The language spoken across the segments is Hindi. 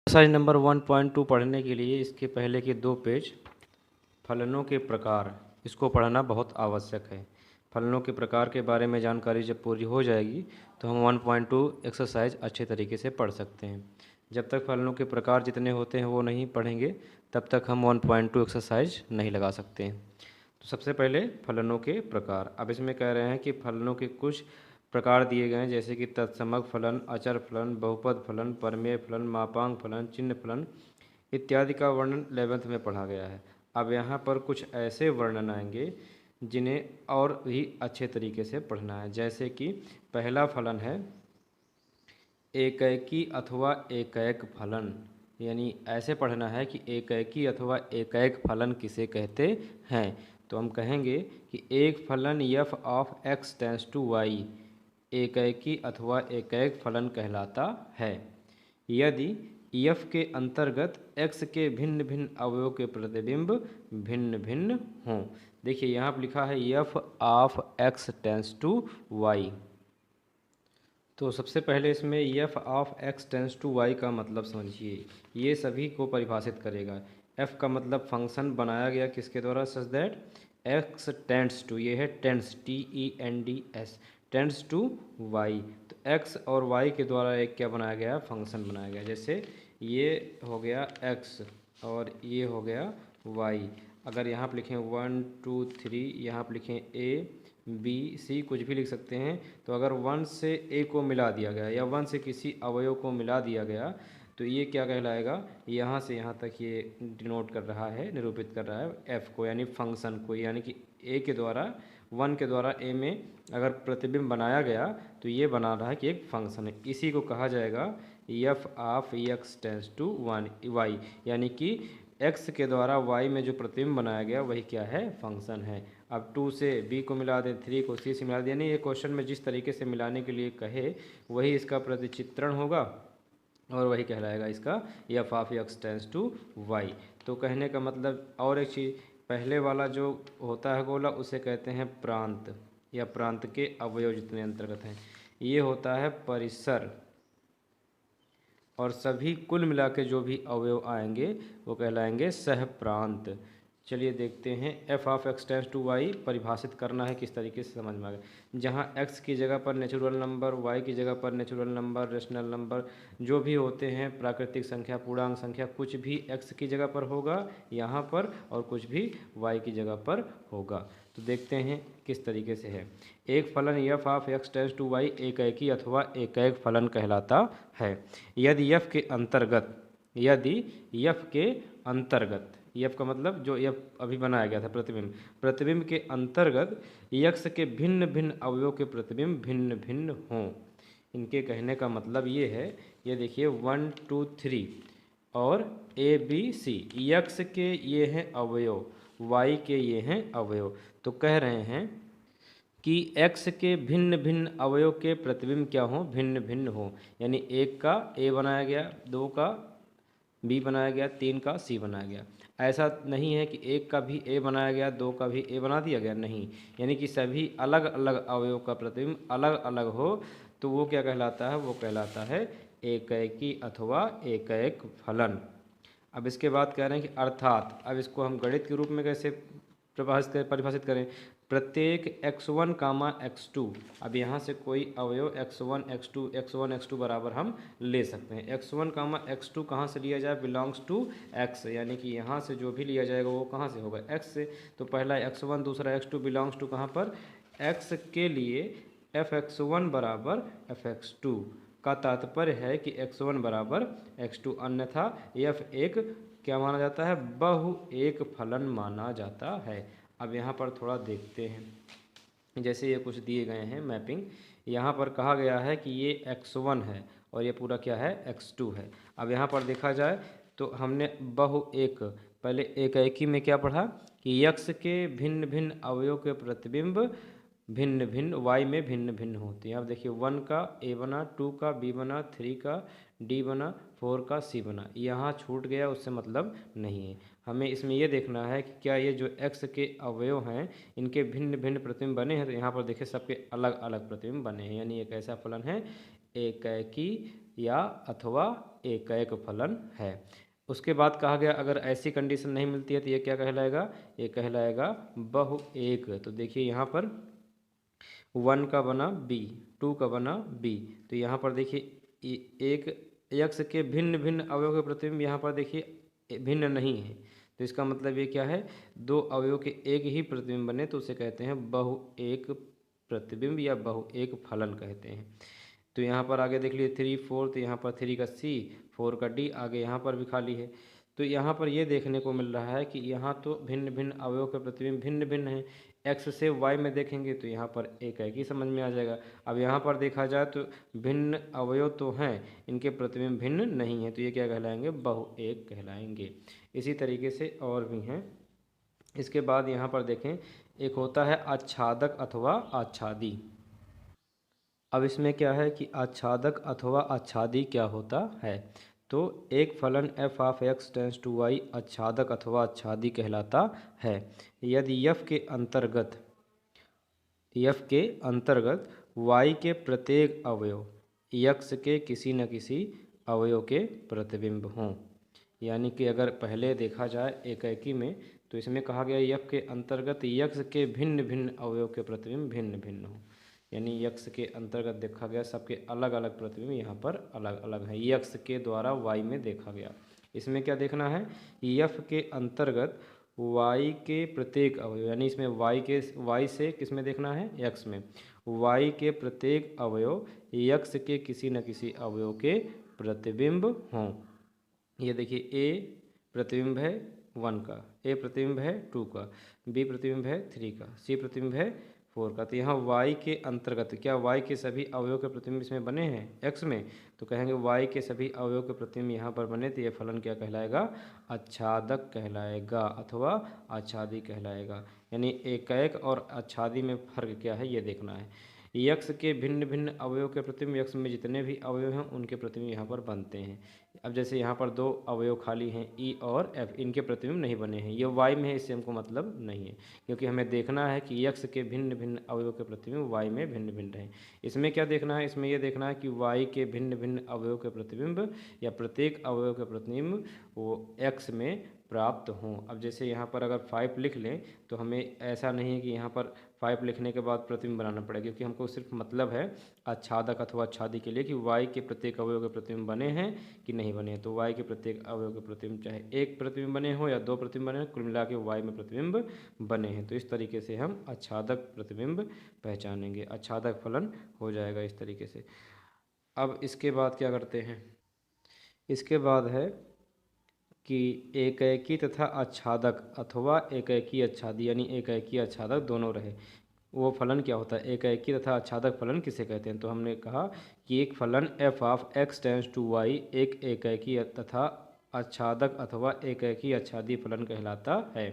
एक्सरसाइज नंबर 1.2 पढ़ने के लिए इसके पहले के 2 पेज फलनों के प्रकार इसको पढ़ना बहुत आवश्यक है। फलनों के प्रकार के बारे में जानकारी जब पूरी हो जाएगी तो हम 1.2 एक्सरसाइज अच्छे तरीके से पढ़ सकते हैं। जब तक फलनों के प्रकार जितने होते हैं वो नहीं पढ़ेंगे तब तक हम 1.2 एक्सरसाइज नहीं लगा सकते हैं। तो सबसे पहले फलनों के प्रकार। अब इसमें कह रहे हैं कि फलनों के कुछ प्रकार दिए गए हैं, जैसे कि तत्समक फलन, अचर फलन, बहुपद फलन, परमेय फलन, मापांक फलन, चिन्ह फलन इत्यादि का वर्णन 11th में पढ़ा गया है। अब यहाँ पर कुछ ऐसे वर्णन आएंगे जिन्हें और भी अच्छे तरीके से पढ़ना है। जैसे कि पहला फलन है एकैकी अथवा एकैक फलन, यानी ऐसे पढ़ना है कि एकैकी अथवा एकैक फलन किसे कहते हैं। तो हम कहेंगे कि एक फलन f of x tends to y एकैकी अथवा एकैक फलन कहलाता है यदि f के अंतर्गत x के भिन्न भिन्न अवयवों के प्रतिबिंब भिन्न भिन्न हों। देखिए यहाँ पर लिखा है f of x tends to y। तो सबसे पहले इसमें f of x tends to y का मतलब समझिए, ये सभी को परिभाषित करेगा। f का मतलब फंक्शन बनाया गया किसके द्वारा, such that x tends to, ये है tends TENDS tends to y। तो x और y के द्वारा एक क्या बनाया गया, फंक्शन बनाया गया। जैसे ये हो गया x और ये हो गया y। अगर यहाँ पर लिखें 1 2 3, यहाँ पर लिखें a B C कुछ भी लिख सकते हैं। तो अगर 1 से A को मिला दिया गया या 1 से किसी अवयव को मिला दिया गया तो ये क्या कहलाएगा, यहाँ से यहाँ तक ये डिनोट कर रहा है, निरूपित कर रहा है f को, यानी फंक्शन को। यानी कि A के द्वारा 1 के द्वारा A में अगर प्रतिबिंब बनाया गया तो ये बना रहा है कि एक फंक्शन है। इसी को कहा जाएगा f of x tends to 1 y, यानी कि x के द्वारा y में जो प्रतिबिंब बनाया गया वही क्या है, फंक्शन है। अब 2 से b को मिला दें, 3 को c से मिला दें, यानी ये क्वेश्चन में जिस तरीके से मिलाने के लिए कहे वही इसका प्रतिचित्रण होगा और वही कहलाएगा इसका f of x tends to y। तो कहने का मतलब, और एक चीज़, पहले वाला जो होता है गोला उसे कहते हैं प्रांत या प्रांत के अवयव जितने अंतर्गत हैं। ये होता है परिसर, और सभी कुल मिला के जो भी अवयव आएंगे वो कहलाएंगे सहप्रांत। चलिए देखते हैं f of x tends to y परिभाषित करना है किस तरीके से, समझ में आ गया। जहाँ x की जगह पर नेचुरल नंबर, y की जगह पर नेचुरल नंबर, रेशनल नंबर जो भी होते हैं, प्राकृतिक संख्या, पूर्णांक संख्या, कुछ भी x की जगह पर होगा यहाँ पर और कुछ भी y की जगह पर होगा। तो देखते हैं किस तरीके से है। एक फलन f of x tends to y एकैकी अथवा एकैक फलन कहलाता है यदि f के अंतर्गत, यदि f के अंतर्गत, f का मतलब जो f अभी बनाया गया था प्रतिबिंब, प्रतिबिंब के अंतर्गत x के भिन्न भिन्न अवयवों के प्रतिबिंब भिन्न भिन्न हों। इनके कहने का मतलब ये है, ये देखिए 1 2 3 और a b c, x के ये हैं अवयव, y के ये हैं अवयव। तो कह रहे हैं कि x के भिन्न भिन्न अवयव के प्रतिबिंब क्या हों, भिन्न भिन्न हों। यानी एक का a बनाया गया, 2 का b बनाया गया, 3 का c बनाया गया। ऐसा नहीं है कि एक का भी a बनाया गया, 2 का भी a बना दिया गया, नहीं। यानी कि सभी अलग अलग अवयव का प्रतिबिंब अलग अलग हो तो वो क्या कहलाता है, वो कहलाता है एकैकी अथवा एकैक फलन। अब इसके बाद कह रहे हैं कि अर्थात, अब इसको हम गणित के रूप में कैसे परिभाषित करें, प्रत्येक x1 कामा x2, अब यहाँ से कोई अवयव x1 x2 बराबर हम ले सकते हैं। x1 कामा x2 कहाँ से लिया जाए, बिलोंग्स टू x, यानी कि यहाँ से जो भी लिया जाएगा वो कहाँ से होगा, x से। तो पहला x1 दूसरा x2 बिलोंग्स टू कहाँ पर, x के लिए fx1 बराबर fx2 का तात्पर्य है कि x1 बराबर x2, अन्यथा f एक क्या माना जाता है, बहु एक फलन माना जाता है। अब यहाँ पर थोड़ा देखते हैं, जैसे ये कुछ दिए गए हैं मैपिंग, यहाँ पर कहा गया है कि ये x1 है और ये पूरा क्या है, x2 है। अब यहाँ पर देखा जाए तो हमने बहु एक, पहले एकैकी में क्या पढ़ा कि x के भिन्न भिन्न अवयव के प्रतिबिंब भिन्न भिन्न y में भिन्न भिन्न होते हैं। अब देखिए 1 का a बना, 2 का b बना, 3 का d बना, 4 का c बना, यहाँ छूट गया, उससे मतलब नहीं है। हमें इसमें ये देखना है कि क्या ये जो x के अवयव हैं इनके भिन्न भिन्न प्रतिबिंब बने हैं। तो यहाँ पर देखिए सबके अलग अलग प्रतिबिंब बने हैं, यानी एक ऐसा फलन है एकैकी या अथवा एकैक फलन है। उसके बाद कहा गया अगर ऐसी कंडीशन नहीं मिलती है तो ये क्या कहलाएगा, ये कहलाएगा बहु एक। तो देखिए यहाँ पर 1 का बना b, 2 का बना b, तो यहाँ पर देखिए एक यक्ष के भिन्न भिन्न अवयव के प्रतिबिंब यहाँ पर देखिए भिन्न नहीं है। तो इसका मतलब ये क्या है, दो अवयव के एक ही प्रतिबिंब बने तो उसे कहते हैं बहु एक प्रतिबिंब या बहु एक फलन कहते हैं। तो यहाँ पर आगे देख लीजिए 3 4, तो यहाँ पर 3 का C, 4 का D, आगे यहाँ पर भी खाली है। तो यहाँ पर ये देखने को मिल रहा है कि यहाँ तो भिन्न भिन्न अवयव के प्रतिबिंब भिन्न भिन्न हैं। x से y में देखेंगे तो यहाँ पर एक ही समझ में आ जाएगा। अब यहाँ पर देखा जाए तो भिन्न अवयव तो हैं, इनके प्रतिबिंब भिन्न नहीं है, तो ये क्या कहलाएंगे, बहु एक कहलाएंगे। इसी तरीके से और भी हैं। इसके बाद यहाँ पर देखें एक होता है आच्छादक अथवा आच्छादी। अब इसमें क्या है कि आच्छादक अथवा आच्छादी क्या होता है। तो एक फलन f of x tends to y आच्छादक अथवा आच्छादी कहलाता है यदि f के अंतर्गत y के प्रत्येक अवयव x के किसी न किसी अवयव के प्रतिबिंब हों। यानी कि अगर पहले देखा जाए एकैकी में तो इसमें कहा गया f के अंतर्गत x के भिन्न भिन्न अवयव के प्रतिबिंब भिन्न भिन्न हों। यानी यक्ष के अंतर्गत देखा गया सबके अलग अलग प्रतिबिंब यहाँ पर अलग अलग हैं, यक्ष के द्वारा y में देखा गया। इसमें क्या देखना है, यफ के अंतर्गत y के प्रत्येक अवयव, यानी इसमें y से किस में देखना है, यक्ष में, y के प्रत्येक अवयव यक्ष के किसी न किसी अवयव के प्रतिबिंब हों। ये देखिए a प्रतिबिंब है 1 का, a प्रतिबिंब है 2 का, b प्रतिबिंब है 3 का, c प्रतिबिंब है 4 का। तो यहाँ y के अंतर्गत क्या y के सभी अवयव के प्रतिबिंब इसमें बने हैं x में, तो कहेंगे y के सभी अवयव के प्रतिबिंब यहाँ पर बने तो ये फलन क्या कहलाएगा, आच्छादक कहलाएगा अथवा आच्छादी कहलाएगा। यानी एकैक और आच्छादी में फर्क क्या है ये देखना है। यक्ष के भिन्न भिन्न अवयव के प्रतिबिंब यक्ष में जितने भी अवयव हैं उनके प्रतिबिंब यहाँ पर बनते हैं। अब जैसे यहाँ पर दो अवयव खाली हैं ई और एफ, इनके प्रतिबिंब नहीं बने हैं, ये वाई में है इससे हमको मतलब नहीं है, क्योंकि हमें देखना है कि यक्ष के भिन्न भिन्न अवयव के प्रतिबिंब वाई में भिन्न भिन्न हैं। इसमें क्या देखना है, इसमें यह देखना है कि वाई के भिन्न भिन्न अवयव के प्रतिबिंब या प्रत्येक अवयव के प्रतिबिंब वो एक्स में प्राप्त हों। अब जैसे यहाँ पर अगर 5 लिख लें तो हमें ऐसा नहीं है कि यहाँ पर 5 लिखने के बाद प्रतिबिंब बनाना पड़ेगा, क्योंकि हमको सिर्फ मतलब है आच्छादक अथवा आच्छादी के लिए कि y के प्रत्येक अवयव के प्रतिबिंब बने हैं कि नहीं बने हैं। तो y के प्रत्येक अवयव के प्रतिबिंब चाहे एक प्रतिबिंब बने हो या दो प्रतिबिंब बने हो, कुल मिला के y में प्रतिबिंब बने हैं। तो इस तरीके से हम आच्छादक प्रतिबिंब पहचानेंगे, आच्छादक फलन हो जाएगा इस तरीके से। अब इसके बाद क्या करते हैं, इसके बाद है कि एकैकी तथा आच्छादक अथवा एकैकी आच्छादी, यानी एकैकी आच्छादक दोनों रहे, वो फलन क्या होता है, एकैकी तथा आच्छादक फलन किसे कहते हैं। तो हमने कहा कि एक फलन f of x tends to y एक एकैकी तथा आच्छादक अथवा एकैकी आच्छादी फलन कहलाता है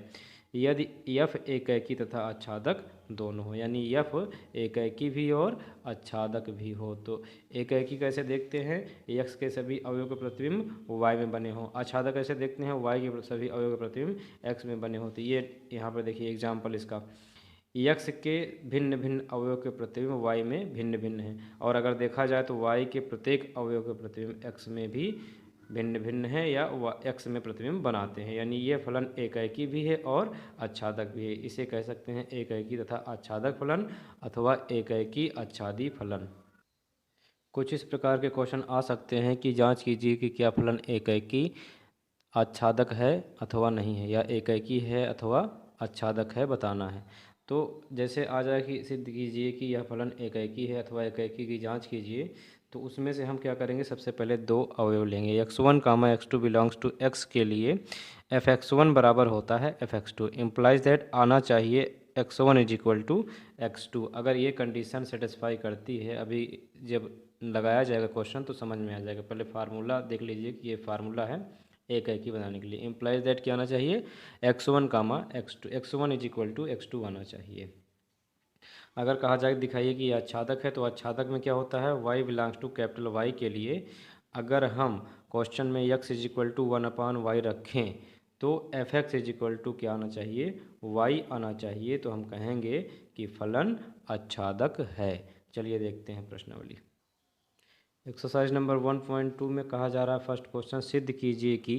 यदि f एकैकी तथा आच्छादक दोनों हो, यानी f एकैकी भी और आच्छादक भी हो। तो एकैकी कैसे देखते हैं, x के सभी अवयव के प्रतिबिंब y में बने हों। आच्छादक कैसे देखते हैं, y के सभी अवयव के प्रतिबिंब x में बने हों। तो ये यहाँ पर देखिए एग्जाम्पल इसका, यक्ष के भिन्न भिन्न अवयव के प्रतिबिंब y में भिन्न भिन्न हैं, और अगर देखा जाए तो y के प्रत्येक अवयव के प्रतिबिंब x में भी भिन्न भिन्न है या x में प्रतिबिंब बनाते हैं। यानी ये फलन एकैकी भी है और आच्छादक भी है, इसे कह सकते हैं एकैकी तथा आच्छादक फलन अथवा एकैकी आच्छादी फलन। कुछ इस प्रकार के क्वेश्चन आ सकते हैं कि जांच कीजिए कि क्या फलन एकैकी आच्छादक है अथवा नहीं है, या एकैकी है अथवा आच्छादक है बताना है। तो जैसे आ जाए कि सिद्ध कीजिए कि यह फलन एकैकी है अथवा एकैकी की जांच कीजिए, तो उसमें से हम क्या करेंगे, सबसे पहले दो अवयव लेंगे x1 comma x2 belongs to x के लिए f(x1) बराबर होता है f(x2) इम्प्लाइज दैट आना चाहिए x1 is equal to x2। अगर ये कंडीशन सेटिस्फाई करती है, अभी जब लगाया जाएगा क्वेश्चन तो समझ में आ जाएगा। पहले फार्मूला देख लीजिए कि ये फार्मूला है एकैकी बनाने के लिए, इम्प्लाइज दैट क्या आना चाहिए, x1 comma x2, x1 is equal to x2 आना चाहिए। अगर कहा जाए दिखाइए कि यह आच्छादक है, तो आच्छादक में क्या होता है, y belongs to capital Y के लिए अगर हम क्वेश्चन में x is equal to 1/y रखें तो f(x) इज इक्वल टू क्या आना चाहिए, y आना चाहिए। तो हम कहेंगे कि फलन आच्छादक है। चलिए देखते हैं प्रश्नावली। एक्सरसाइज नंबर 1.2 में कहा जा रहा है, फर्स्ट क्वेश्चन, सिद्ध कीजिए कि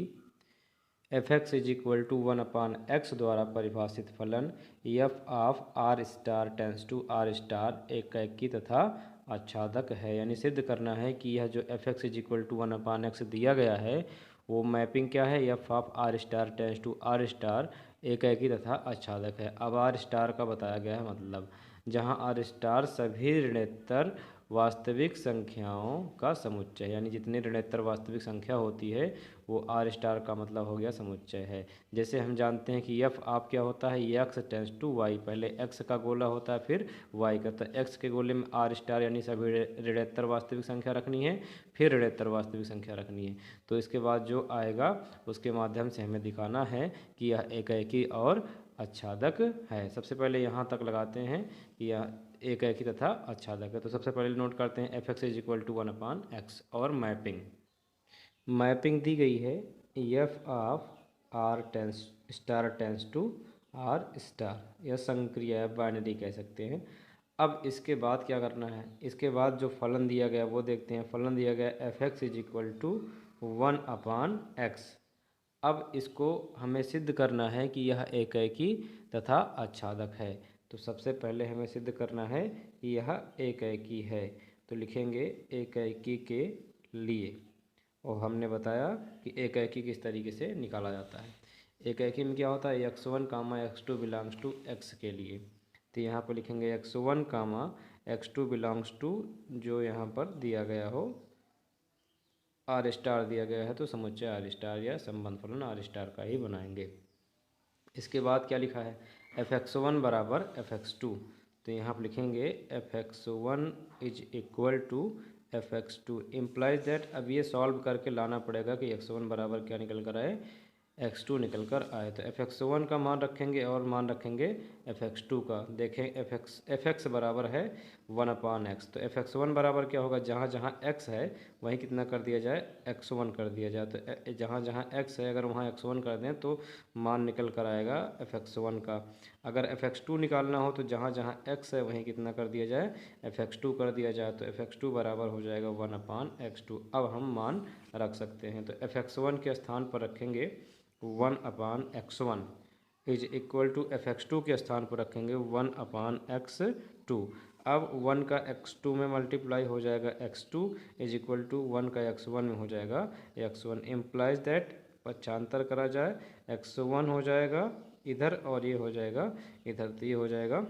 f x is equal to 1/x द्वारा परिभाषित फलन f of R star tends to R star एकाकी तथा आच्छादक है। यानी सिद्ध करना है कि यह जो f x is equal to 1/x दिया गया है वो मैपिंग क्या है, f of R star tends to R star एकाकी तथा आच्छादक है। अब आर स्टार का बताया गया है मतलब जहाँ आर स्टार सभी ऋणोत्तर वास्तविक संख्याओं का समुच्चय, यानी जितने ऋणोत्तर वास्तविक संख्या होती है वो आर स्टार का मतलब हो गया समुच्चय है। जैसे हम जानते हैं कि एफ आप क्या होता है, एक्स टेंस टू वाई, पहले एक्स का गोला होता है फिर वाई का, तो एक्स के गोले में आर स्टार यानी सभी ऋणोत्तर वास्तविक संख्या रखनी है, फिर ऋणोत्तर वास्तविक संख्या रखनी है। तो इसके बाद जो आएगा उसके माध्यम से हमें दिखाना है कि यह एकाकी और आच्छादक है। सबसे पहले यहाँ तक लगाते हैं कि यह एकाकी तथा आच्छादक है। तो सबसे पहले नोट करते हैं f x is equal to 1/x और मैपिंग दी गई है f of R tends star tends to R star, यह संक्रिया है, बाइनरी कह सकते हैं। अब इसके बाद क्या करना है, इसके बाद जो फलन दिया गया वो देखते हैं। फलन दिया गया f x is equal to 1/x। अब इसको हमें सिद्ध करना है कि यह एकाकी तथा आच्छादक है। तो सबसे पहले हमें सिद्ध करना है कि यह एकाकी है, तो लिखेंगे एकाकी के लिए। और हमने बताया कि एकाकी किस तरीके से निकाला जाता है। एकाकी में क्या होता है, x1 comma x2 belongs to x के लिए, तो यहाँ पर लिखेंगे x1 comma x2 belongs to जो यहाँ पर दिया गया हो आर स्टार दिया गया है, तो समुच्चय आर स्टार या संबंध फलन आर स्टार का ही बनाएंगे। इसके बाद क्या लिखा है, एफ एक्स वन बराबर एफ एक्स टू, तो यहाँ पर लिखेंगे f x one is equal to f x two implies that. अब ये सॉल्व करके लाना पड़ेगा कि एक्स वन बराबर क्या निकल कर आए, एक्स टू निकल कर आए। तो एफ एक्स वन का मान रखेंगे और मान रखेंगे एफ एक्स टू का। देखें एफ एक्स बराबर है 1/x, तो एफ एक्स वन बराबर क्या होगा, जहाँ जहाँ x है वहीं कितना कर दिया जाए, एक्स वन कर दिया जाए। तो जहाँ जहाँ x है अगर वहाँ एक्स वन कर दें तो मान निकल कर आएगा एफ एक्स वन का। अगर एफ एक्स टू निकालना हो तो जहाँ जहाँ x है वहीं कितना कर दिया जाए, एफ एक्स टू कर दिया जाए। तो एफ एक्स टू बराबर हो जाएगा 1/x2। अब हम मान रख सकते हैं, तो एफ एक्स वन के स्थान पर रखेंगे 1/x1 is equal to f x two के स्थान पर रखेंगे 1/x2। अब 1 का x2 में मल्टीप्लाई हो जाएगा x2 इज इक्वल टू 1 का x1 में हो जाएगा x1। इम्प्लाइज दैट पक्षांतर करा जाए x1 हो जाएगा इधर और ये हो जाएगा इधर, तो ये हो जाएगा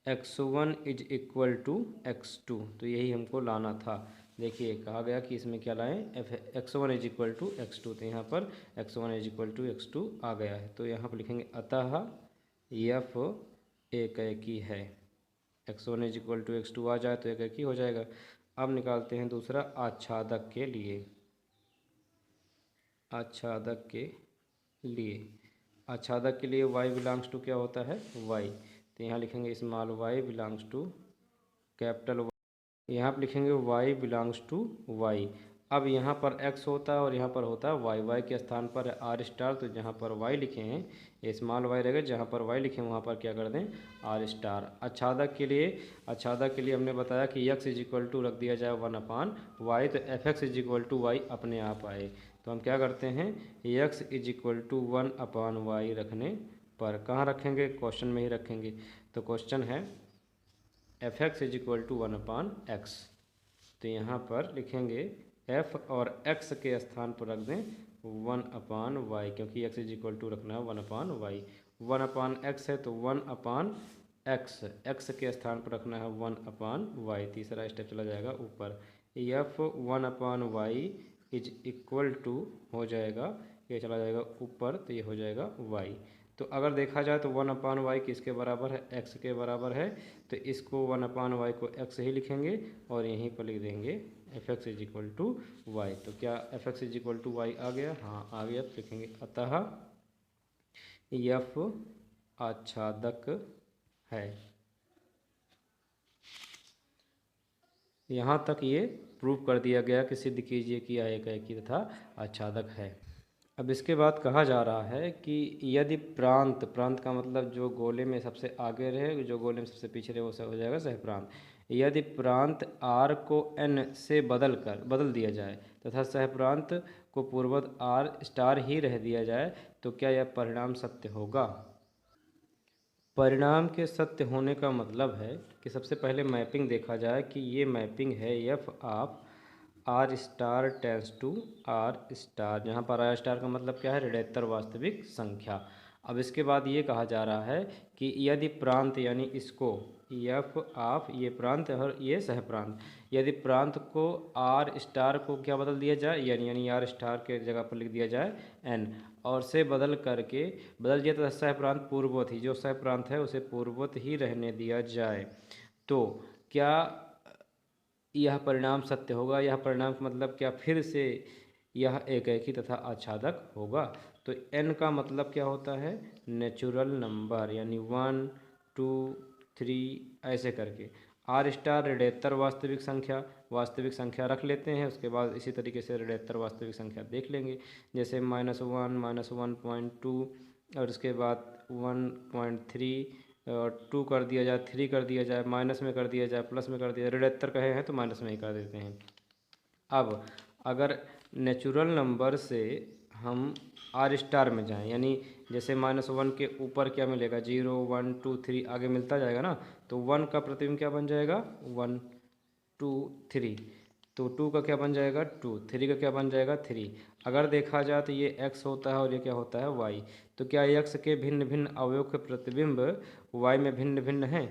x1 is equal to x2। तो यही हमको लाना था। देखिए कहा गया कि इसमें क्या लाएं, x1 is equal to x2, तो यहाँ पर x1 is equal to x2 आ गया है। तो यहाँ पर लिखेंगे अतः एफ एकाकी है। x1 is equal to x2 आ जाए तो एकाकी हो जाएगा। अब निकालते हैं दूसरा आच्छादक के लिए। आच्छादक के लिए आच्छादक के लिए y बिलोंग्स टू क्या होता है, y, तो यहाँ लिखेंगे small y belongs to capital Y, यहाँ पर लिखेंगे y बिलोंग्स टू y। अब यहाँ पर x होता है और यहाँ पर होता है y के स्थान पर है आर स्टार, तो जहाँ पर y लिखे हैं ये स्मॉल y रहेगा, जहाँ पर y लिखे हैं वहाँ पर क्या कर दें, आर स्टार। आच्छादक के लिए हमने बताया कि x इज इक्वल टू रख दिया जाए 1/y, तो f x is equal to y अपने आप आए। तो हम क्या करते हैं, x is equal to 1/y रखने पर कहाँ रखेंगे, क्वेश्चन में ही रखेंगे। तो क्वेश्चन है f x is equal to 1/x, तो यहाँ पर लिखेंगे f और x के स्थान पर रख दें 1/y, क्योंकि x इज इक्वल टू रखना है 1/y। 1/x है तो 1/x, x के स्थान पर रखना है 1/y, तीसरा स्टेप चला जाएगा ऊपर। f 1/y is equal to हो जाएगा, ये चला जाएगा ऊपर, तो ये हो जाएगा y। तो अगर देखा जाए तो 1/y किसके बराबर है, x के बराबर है, तो इसको 1/y को x ही लिखेंगे और यहीं पर लिख देंगे f x is equal to y. तो क्या f x is equal to y आ गया, हाँ आ गया। तो लिखेंगे अतः एफ आच्छादक है। यहाँ तक ये प्रूव कर दिया गया कि सिद्ध कीजिए कि यह एकाकी तथा आच्छादक है। अब इसके बाद कहा जा रहा है कि यदि प्रांत का मतलब जो गोले में सबसे आगे रहे, जो गोले में सबसे पीछे रहे वो सब हो जाएगा सहप्रांत। यदि प्रांत r को n से बदल दिया जाए तथा सहप्रांत को पूर्ववत r स्टार ही रह दिया जाए तो क्या यह परिणाम सत्य होगा। परिणाम के सत्य होने का मतलब है कि सबसे पहले मैपिंग देखा जाए कि ये मैपिंग है f of R star tends to R star, जहाँ पर आर स्टार का मतलब क्या है, ऋणात्तर वास्तविक संख्या। अब इसके बाद ये कहा जा रहा है कि यदि प्रांत यानी इसको एफ ऑफ ये प्रांत और ये सहप्रांत, यदि प्रांत को आर स्टार को क्या बदल दिया जाए यानी आर स्टार के जगह पर लिख दिया जाए एन, और से बदल दिया तो सह प्रांत पूर्ववत ही, जो सह प्रांत है उसे पूर्ववत ही रहने दिया जाए तो क्या यह परिणाम सत्य होगा। यह परिणाम का मतलब क्या, फिर से यह एकाकी तथा आच्छादक होगा। तो n का मतलब क्या होता है, नेचुरल नंबर, यानी 1 2 3 ऐसे करके। आर स्टार ऋणात्तर वास्तविक संख्या रख लेते हैं। उसके बाद इसी तरीके से ऋणात्तर वास्तविक संख्या देख लेंगे, जैसे -1 -1.2 और उसके बाद 1.3 और 2 कर दिया जाए, 3 कर दिया जाए, माइनस में कर दिया जाए, प्लस में कर दिया जाए, ऋणात्तर कहे हैं तो माइनस में ही कर देते हैं। अब अगर नेचुरल नंबर से हम आर स्टार में जाएं, यानी जैसे -1 के ऊपर क्या मिलेगा, 0 1 2 3 आगे मिलता जाएगा ना, तो 1 का प्रतिबिंब क्या बन जाएगा 1 2 3, तो 2 का क्या बन जाएगा 2, 3 का क्या बन जाएगा 3। अगर देखा जाए तो ये x होता है और ये क्या होता है y, तो क्या x के भिन्न भिन्न अवयव के प्रतिबिंब y में भिन्न भिन्न हैं।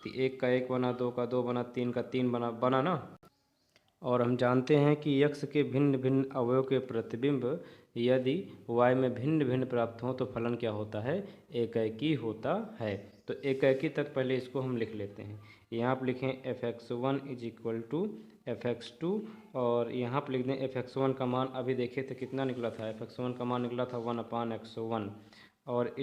तो 1 का 1 बना, 2 का 2 बना, 3 का 3 बना ना। और हम जानते हैं कि x के भिन्न भिन्न अवयव के प्रतिबिंब यदि y में भिन्न भिन्न प्राप्त हों तो फलन क्या होता है, एकाकी होता है। तो एकाकी तक पहले इसको हम लिख लेते हैं। यहाँ पर लिखें f(x1) = f(x2) और यहाँ पर लिख दें f(x1) का मान अभी देखे तो कितना निकला था, f(x1) का मान निकला था 1/x1 और =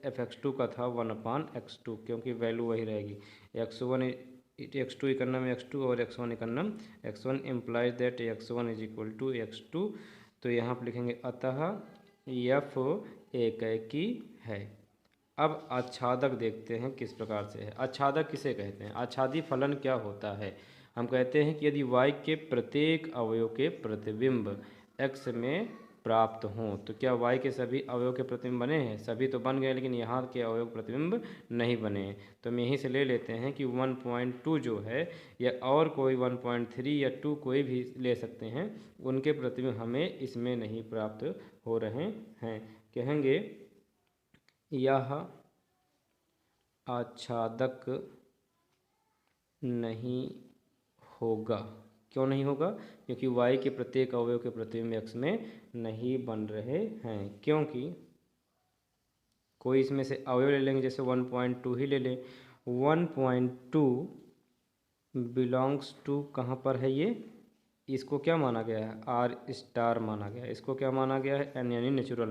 f(x2) का था 1/x2, क्योंकि वैल्यू वही रहेगी। x1 x2 इकन्नम x2 और x1 इकन्नम x1 implies that x1 = x2। तो यहाँ पर लिखेंगे अतः f एकाकी है। अब आच्छादक देखते हैं किस प्रकार से है। आच्छादक किसे कहते हैं, आच्छादी फलन क्या होता है। हम कहते हैं कि यदि y के प्रत्येक अवयव के प्रतिबिंब x में प्राप्त हों तो क्या y के सभी अवयव के प्रतिबिंब बने हैं, सभी तो बन गए, लेकिन यहाँ के अवयव प्रतिबिंब नहीं बने हैं। तो हम यहीं से ले लेते हैं कि 1.2 जो है या और कोई 1.3 या 2 कोई भी ले सकते हैं, उनके प्रतिबिंब हमें इसमें नहीं प्राप्त हो रहे हैं। कहेंगे यह आच्छादक नहीं होगा। क्यों नहीं होगा, क्योंकि y के प्रत्येक अवयव के प्रतिबिंब x में नहीं बन रहे हैं। क्योंकि कोई इसमें से अवयव ले लेंगे, जैसे 1.2 ही ले लें, 1.2 बिलोंग्स टू कहाँ पर है, ये इसको क्या माना गया है, आर स्टार माना गया है। इसको क्या माना गया है, एन यानी नेचुरल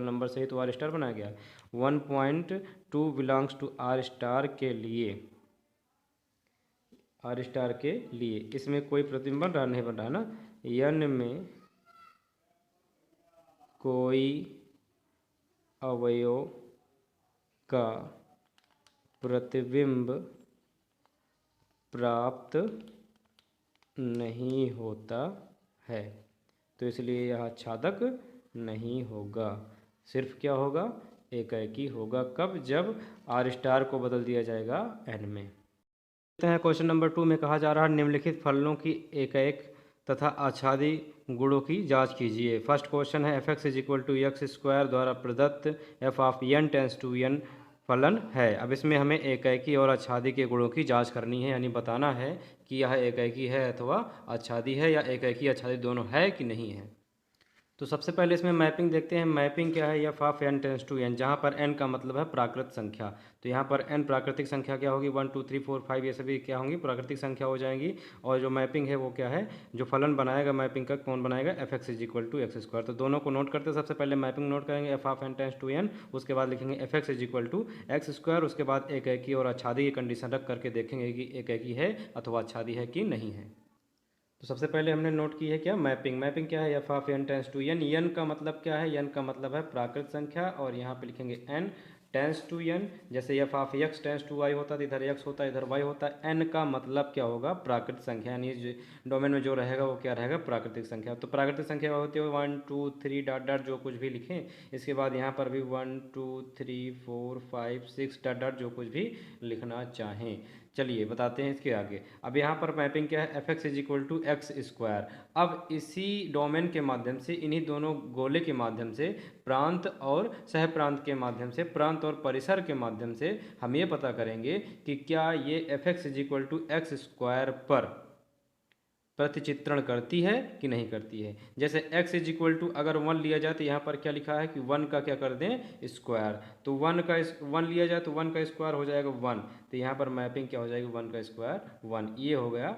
नंबर से ही तो आर स्टार बनाया गया है। 1.2 बिलोंग्स टू आर स्टार के लिए इसमें कोई प्रतिबिंब बन रहा नहीं बन रहा ना, n में कोई अवयव का प्रतिबिंब प्राप्त नहीं होता है, तो इसलिए यह आच्छादक नहीं होगा। सिर्फ क्या होगा, एकाकी होगा। कब, जब आर स्टार को बदल दिया जाएगा n में। क्वेश्चन नंबर 2 में कहा जा रहा है निम्नलिखित फलनों की एकाएक तथा आच्छादी गुणों की जांच कीजिए। फर्स्ट क्वेश्चन है f(x) = x² द्वारा प्रदत्त f of n tends to n फलन है। अब इसमें हमें एकाकी और आच्छादी के गुणों की जांच करनी है, यानी बताना है कि यह एकाकी है अथवा आच्छादी है, या एकाकी आच्छादी दोनों है कि नहीं है। तो सबसे पहले इसमें मैपिंग देखते हैं। मैपिंग क्या है, f of n tends to n, जहाँ पर n का मतलब है प्राकृत संख्या। तो यहाँ पर n प्राकृतिक संख्या क्या होगी, 1 2 3 4 5 ये सभी क्या होंगी, प्राकृतिक संख्या हो जाएंगी। और जो मैपिंग है वो क्या है, जो फलन बनाएगा मैपिंग का कौन बनाएगा, f(x) = x²। तो दोनों को नोट करते हैं। सबसे पहले मैपिंग नोट करेंगे f of n tends to n, उसके बाद लिखेंगे f(x) = x²। उसके बाद एकाकी और आच्छादी की कंडीशन रख करके देखेंगे कि एकाकी है अथवा आच्छादी है कि नहीं है। तो सबसे पहले हमने नोट की है क्या, मैपिंग क्या है, f of n tends to n। n का मतलब क्या है, n का मतलब है प्राकृत संख्या, और यहाँ पे लिखेंगे n टेंस टू एन, जैसे f of x tends to y होता है तो इधर एक्स होता है इधर वाई होता है। एन का मतलब क्या होगा, प्राकृतिक संख्या, यानी डोमेन में जो रहेगा वो क्या रहेगा, प्राकृतिक संख्या। तो प्राकृतिक संख्या होती है 1 2 3 डॉट डॉट जो कुछ भी लिखें, इसके बाद यहाँ पर भी 1 2 3 4 5 6 डॉट डॉट जो कुछ भी लिखना चाहें। चलिए बताते हैं इसके आगे। अब यहाँ पर मैपिंग क्या है, f x is equal to x square. अब इसी डोमेन के माध्यम से, इन्हीं दोनों गोले के माध्यम से, प्रांत और सह प्रांत के माध्यम से, प्रांत और परिसर के माध्यम से हम ये पता करेंगे कि क्या ये f x is equal to x square पर प्रतिचित्रण करती है कि नहीं करती है। जैसे x इज इक्वल टू अगर 1 लिया जाए तो यहाँ पर क्या लिखा है कि 1 का क्या कर दें, स्क्वायर। तो 1 लिया जाए तो 1 का स्क्वायर हो जाएगा 1, तो यहाँ पर मैपिंग क्या हो जाएगी, 1 का स्क्वायर 1। ये हो गया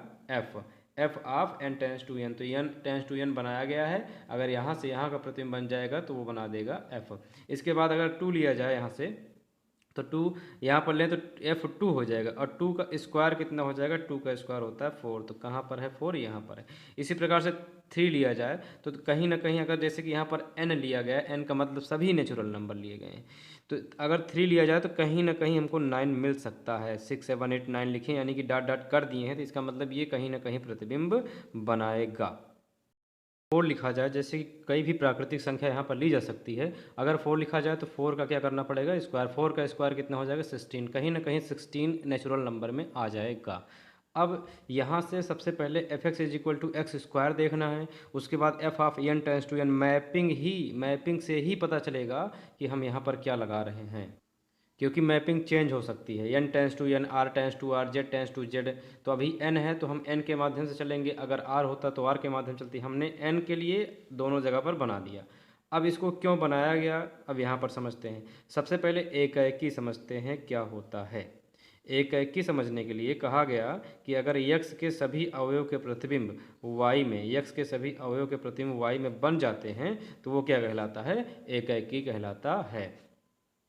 f of n tends to n. तो एन टेंस टू एन बनाया गया है, अगर यहाँ से यहाँ का प्रतिबिंब बन जाएगा तो वो बना देगा एफ। इसके बाद अगर 2 लिया जाए यहाँ से, तो 2 यहाँ पर लें तो F2 हो जाएगा, और 2 का स्क्वायर कितना हो जाएगा, 2 का स्क्वायर होता है 4। तो कहाँ पर है 4, यहाँ पर है। इसी प्रकार से 3 लिया जाए तो कहीं ना कहीं, अगर जैसे कि यहाँ पर n लिया गया है, n का मतलब सभी नेचुरल नंबर लिए गए हैं, तो अगर 3 लिया जाए तो कहीं ना कहीं हमको 9 मिल सकता है। 6 7 8 9 लिखें, यानी कि डॉट डॉट कर दिए हैं, तो इसका मतलब ये कहीं ना कहीं प्रतिबिंब बनाएगा। 4 लिखा जाए, जैसे कि कई भी प्राकृतिक संख्या यहाँ पर ली जा सकती है, अगर 4 लिखा जाए तो 4 का क्या करना पड़ेगा, स्क्वायर। 4 का स्क्वायर कितना हो जाएगा, 16। कहीं ना कहीं 16 नेचुरल नंबर में आ जाएगा। अब यहाँ से सबसे पहले f x is equal to x square देखना है, उसके बाद f of n tends to n. Mapping से ही पता चलेगा कि हम यहाँ पर क्या लगा रहे हैं, क्योंकि मैपिंग चेंज हो सकती है। N tends to n, R tends to R, Z tends to Z. तो अभी एन है तो हम एन के माध्यम से चलेंगे, अगर आर होता तो आर के माध्यम से चलती। हमने एन के लिए दोनों जगह पर बना दिया। अब इसको क्यों बनाया गया, अब यहाँ पर समझते हैं। सबसे पहले एकाएकी समझते हैं क्या होता है। एकाएकी समझने के लिए कहा गया कि अगर यक्स के सभी अवयव के प्रतिबिंब वाई में, यक्स के सभी अवयव के प्रतिबिंब वाई में बन जाते हैं तो वो क्या कहलाता है, एकाएकी कहलाता है।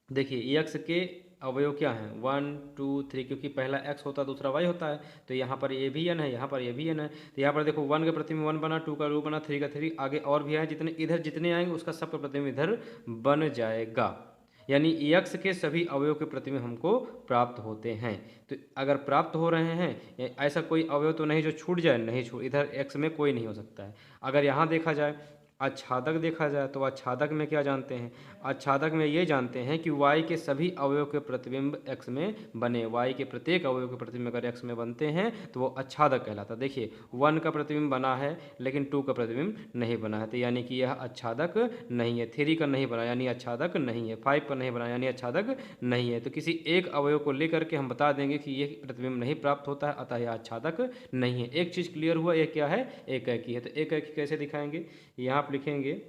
देखिए एक्स के अवयव क्या हैं, 1 2 3, क्योंकि पहला x होता है दूसरा y होता है, तो यहाँ पर ये भी n है, यहाँ पर ये भी n है। तो यहाँ पर देखो 1 के प्रतिबिंब 1 बना, 2 का 2 बना, 3 का 3, आगे और भी आए, जितने इधर जितने आएंगे उसका सबका प्रतिबिंब इधर बन जाएगा। यानी x के सभी अवयव के प्रतिबिंब हमको प्राप्त होते हैं। तो अगर प्राप्त हो रहे हैं, ऐसा कोई अवयव तो नहीं जो छूट जाए, नहीं छूट, इधर x में कोई नहीं हो सकता है। अगर यहाँ देखा जाए, आच्छादक देखा जाए, तो आच्छादक में क्या जानते हैं, आच्छादक में ये जानते हैं कि y के सभी अवयव के प्रतिबिंब x में बने। y के प्रत्येक अवयव के प्रतिबिंब अगर x में बनते हैं तो वो आच्छादक कहलाता है। देखिए 1 का प्रतिबिंब बना है लेकिन 2 का प्रतिबिंब नहीं बना है, तो यानी कि यह आच्छादक नहीं है। 3 का नहीं बना यानी आच्छादक नहीं है। 5 का नहीं बना यानी आच्छादक नहीं है। तो किसी एक अवयव को लेकर के हम बता देंगे कि ये प्रतिबिंब नहीं प्राप्त होता है, अतः यह आच्छादक नहीं है। एक चीज़ क्लियर हुआ, ये क्या है, एकाएकी है। तो एकाएकी कैसे दिखाएंगे, यहाँ आप लिखेंगे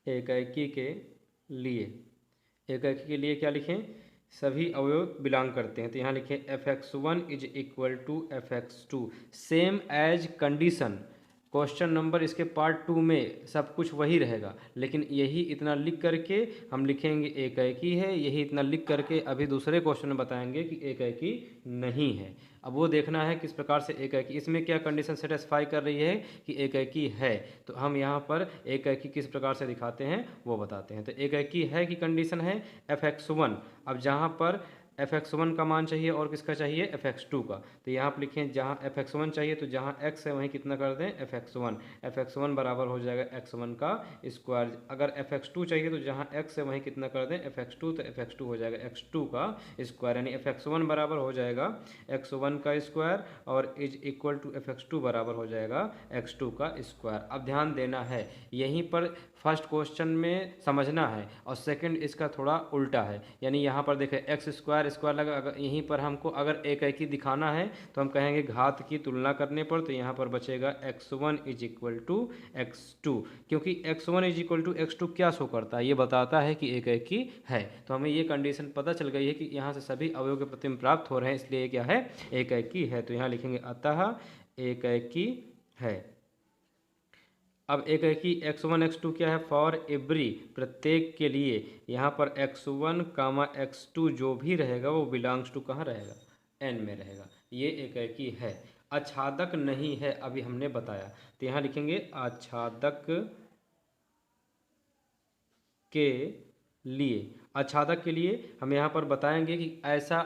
एकाएकी के लिए, एकाएकी के लिए क्या लिखें, सभी अवयव बिलोंग करते हैं, तो यहाँ लिखें f(x1) is equal to f(x2) same as condition. Question number इसके पार्ट 2 में सब कुछ वही रहेगा, लेकिन यही इतना लिख करके हम लिखेंगे एकाएकी है, यही इतना लिख करके अभी दूसरे क्वेश्चन में बताएंगे कि एकाएकी नहीं है। अब वो देखना है किस प्रकार से एकाएकी, इसमें क्या कंडीशन सेटिस्फाई कर रही है कि एकाएकी है, तो हम यहाँ पर एकाएकी किस प्रकार से दिखाते हैं वो बताते हैं। तो एकाएकी है की कंडीशन है f(x1). अब जहाँ पर f(x1) का मान चाहिए और किसका चाहिए, f(x2) का, तो यहाँ आप लिखें जहाँ f(x1) चाहिए तो जहाँ x है वहीं कितना कर दें, f(x1). f(x1) बराबर हो जाएगा x1 का स्क्वायर। अगर f(x2) चाहिए तो जहाँ x है वहीं कितना कर दें, f(x2), तो f(x2) हो जाएगा x2 का स्क्वायर, यानी f(x1) बराबर हो जाएगा x1 का स्क्वायर और इज इक्वल टू f(x2) बराबर हो जाएगा x2 का स्क्वायर। अब ध्यान देना है, यहीं पर फर्स्ट क्वेश्चन में समझना है और सेकंड इसका थोड़ा उल्टा है। यानी यहाँ पर देखें एक्स स्क्वायर स्क्वायर लगा, अगर यहीं पर हमको अगर एकाएकी दिखाना है तो हम कहेंगे घात की तुलना करने पर, तो यहाँ पर बचेगा x1 is equal to x2, क्योंकि x1 is equal to x2 क्या शो करता है, ये बताता है कि एकाएकी है। तो हमें ये कंडीशन पता चल गई है कि यहाँ से सभी अवयव के प्रतिबिंब प्राप्त हो रहे हैं, इसलिए क्या है, एकाएकी है। तो यहाँ लिखेंगे अतः एकाएकी है। अब एकाएकी x1 x2 क्या है, फॉर एवरी, प्रत्येक के लिए। यहाँ पर x1 कामा x2 जो भी रहेगा वो बिलोंग्स टू कहाँ रहेगा, n में रहेगा, ये एकाएकी है। आच्छादक नहीं है अभी हमने बताया, तो यहाँ लिखेंगे आच्छादक के लिए। आच्छादक के लिए हम यहाँ पर बताएंगे कि ऐसा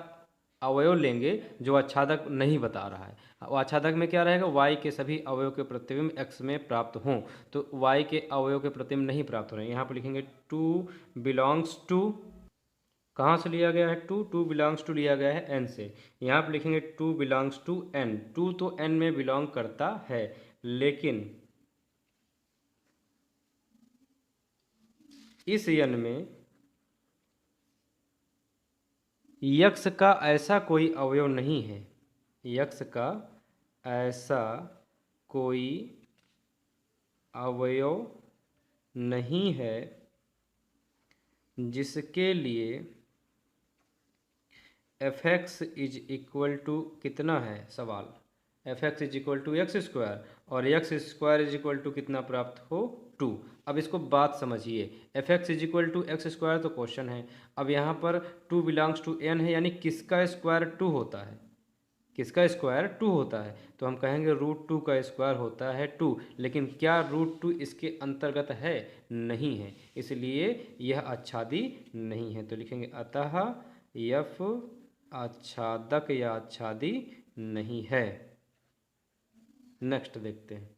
अवयव लेंगे जो आच्छादक नहीं बता रहा है। आच्छादक में क्या रहेगा, y के सभी अवयव के प्रतिबिंब x में प्राप्त हों। तो y के अवयव के प्रतिबिंब नहीं प्राप्त हो रहे हैं, यहाँ पर लिखेंगे टू बिलोंग्स टू, कहाँ से लिया गया है, टू बिलोंग्स टू लिया गया है n से। यहाँ पर लिखेंगे two belongs to n, two तो n में बिलोंग करता है, लेकिन इस n में यक्स का ऐसा कोई अवयव नहीं है, यक्स का ऐसा कोई अवयव नहीं है जिसके लिए f x is equal to कितना है, सवाल f x is equal to x square और x square is equal to कितना प्राप्त हो, टू। अब इसको बात समझिए, f x is equal to x square तो क्वेश्चन है। अब यहाँ पर टू बिलोंग्स टू एन है, यानी किसका स्क्वायर टू होता है, किसका स्क्वायर टू होता है, तो हम कहेंगे रूट टू का स्क्वायर होता है टू। लेकिन क्या रूट टू इसके अंतर्गत है, नहीं है, इसलिए यह आच्छादी नहीं है। तो लिखेंगे अतः यफ आच्छादक या आच्छादी नहीं है। नेक्स्ट देखते हैं।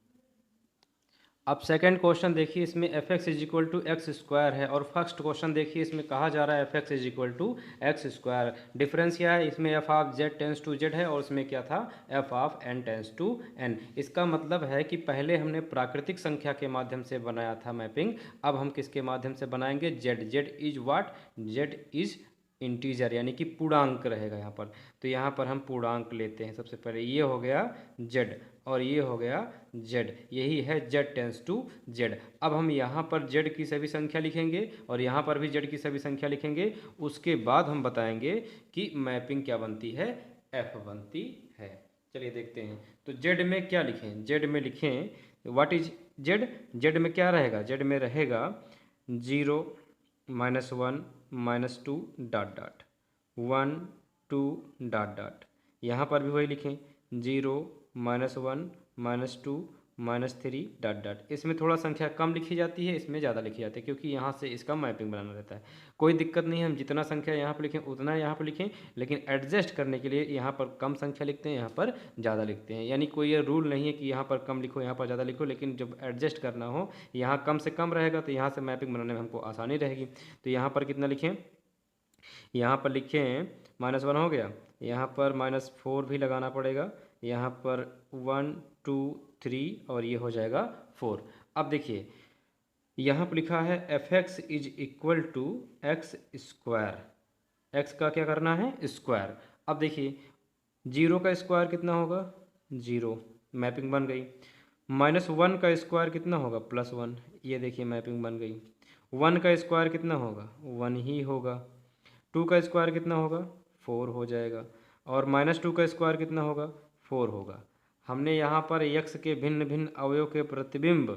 अब सेकंड क्वेश्चन देखिए, इसमें f x is equal to x square है और फर्स्ट क्वेश्चन देखिए इसमें कहा जा रहा है f x is equal to x square. Difference क्या है, इसमें f of Z tends to Z है और इसमें क्या था, f of n tends to n. इसका मतलब है कि पहले हमने प्राकृतिक संख्या के माध्यम से बनाया था मैपिंग, अब हम किसके माध्यम से बनाएंगे, Z. Z is what, Z is integer, यानी कि पूर्णांक रहेगा यहाँ पर। तो यहाँ पर हम पूर्णांक लेते हैं। सबसे पहले ये हो गया जेड और ये हो गया जेड, यही है जेड टेंस टू जेड। अब हम यहाँ पर जेड की सभी संख्या लिखेंगे और यहाँ पर भी जेड की सभी संख्या लिखेंगे। उसके बाद हम बताएंगे कि मैपिंग क्या बनती है, एफ बनती है। चलिए देखते हैं। तो जेड में क्या लिखें, जेड में लिखें व्हाट इज जेड, जेड में क्या रहेगा, जेड में रहेगा 0 -1 -2 डॉट डॉट 1 2 डॉट डॉट। यहाँ पर भी वही लिखें 0 -1 -2 -3 डॉट डॉट। इसमें थोड़ा संख्या कम लिखी जाती है, इसमें ज़्यादा लिखी जाती है, क्योंकि यहाँ से इसका मैपिंग बनाना रहता है। कोई दिक्कत नहीं है, हम जितना संख्या यहाँ पर लिखें उतना यहाँ पर लिखें, लेकिन एडजस्ट करने के लिए यहाँ पर कम संख्या लिखते हैं, यहाँ पर ज़्यादा लिखते हैं। यानी कोई ये रूल नहीं है कि यहाँ पर कम लिखो यहाँ पर ज़्यादा लिखो, लेकिन जब एडजस्ट करना हो, यहाँ कम से कम रहेगा तो यहाँ से मैपिंग बनाने में हमको आसानी रहेगी। तो यहाँ पर कितना लिखें, यहाँ पर लिखें -1 हो गया, यहाँ पर -4 भी लगाना पड़ेगा, यहाँ पर 1 2 3 और ये हो जाएगा 4। अब देखिए यहाँ पर लिखा है f x is equal to x square, x का क्या करना है, स्क्वायर। अब देखिए 0 का स्क्वायर कितना होगा, 0, मैपिंग बन गई। -1 का स्क्वायर कितना होगा, +1, ये देखिए मैपिंग बन गई। 1 का स्क्वायर कितना होगा, 1 ही होगा। 2 का स्क्वायर कितना होगा, 4 हो जाएगा। और -2 का स्क्वायर कितना होगा, 4 होगा। हमने यहाँ पर यक्स के भिन्न भिन्न अवयव के प्रतिबिंब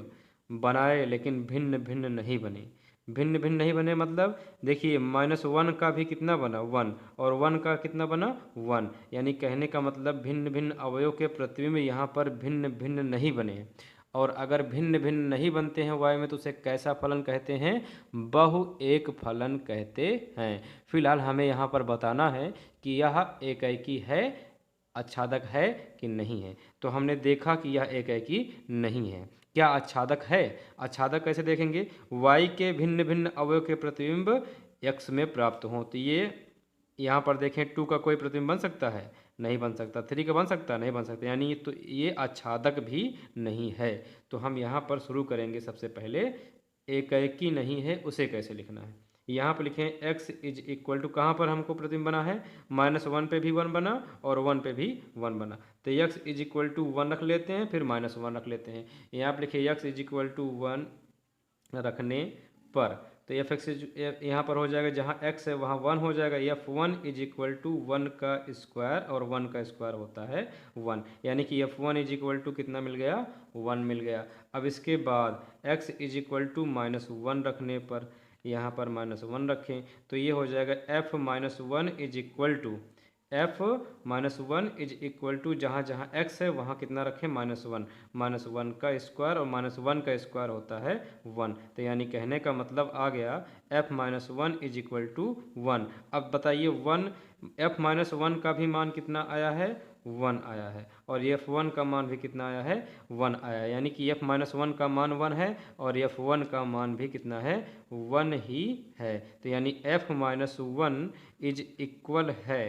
बनाए, लेकिन भिन्न भिन्न नहीं बने। भिन्न भिन्न नहीं बने मतलब देखिए -1 का भी कितना बना, 1, और 1 का कितना बना, 1। यानी कहने का मतलब भिन्न भिन्न अवयव के प्रतिबिंब यहाँ पर भिन्न भिन्न नहीं बने। और अगर भिन्न भिन्न नहीं बनते हैं वाई में तो उसे कैसा फलन कहते हैं, बहु एक फलन कहते हैं। फिलहाल हमें यहाँ पर बताना है कि यह एकाएकी है, आच्छादक है कि नहीं है। तो हमने देखा कि यह एकाएकी नहीं है। क्या आच्छादक है, आच्छादक कैसे देखेंगे, y के भिन्न भिन्न अवयव के प्रतिबिंब x में प्राप्त हों। तो ये यहाँ पर देखें 2 का कोई प्रतिबिंब बन सकता है, नहीं बन सकता। 3 का बन सकता है, नहीं बन सकता। यानी तो ये आच्छादक भी नहीं है। तो हम यहाँ पर शुरू करेंगे। सबसे पहले एकाएकी नहीं है उसे कैसे लिखना है। यहाँ पर लिखें x इज इक्वल टू, कहाँ पर हमको प्रतिबिंब बना है, -1 पे भी 1 बना और 1 पे भी 1 बना। तो x इज इक्वल टू 1 रख लेते हैं, फिर -1 रख लेते हैं। यहाँ पर लिखिए x इज इक्वल टू 1 रखने पर तो एफ एक्स यहाँ पर हो जाएगा, जहाँ x है वहाँ 1 हो जाएगा। f1 इज इक्वल टू 1 का स्क्वायर, और 1 का स्क्वायर होता है 1, यानी कि f1 इज इक्वल टू कितना मिल गया, 1 मिल गया। अब इसके बाद x इज इक्वल टू -1 रखने पर यहाँ पर -1 रखें तो ये हो जाएगा f -1 is equal to f minus one is equal to जहाँ जहाँ एक्स है वहाँ कितना रखें माइनस वन का स्क्वायर, और माइनस वन का स्क्वायर होता है वन। तो यानी कहने का मतलब आ गया f minus one is equal to one. अब बताइए वन, एफ माइनस वन का भी मान कितना आया है, वन आया है, और एफ वन का मान भी कितना आया है, वन आया, यानी कि एफ माइनस वन का मान वन है और एफ वन का मान भी कितना है, वन ही है। तो यानी F minus one is equal है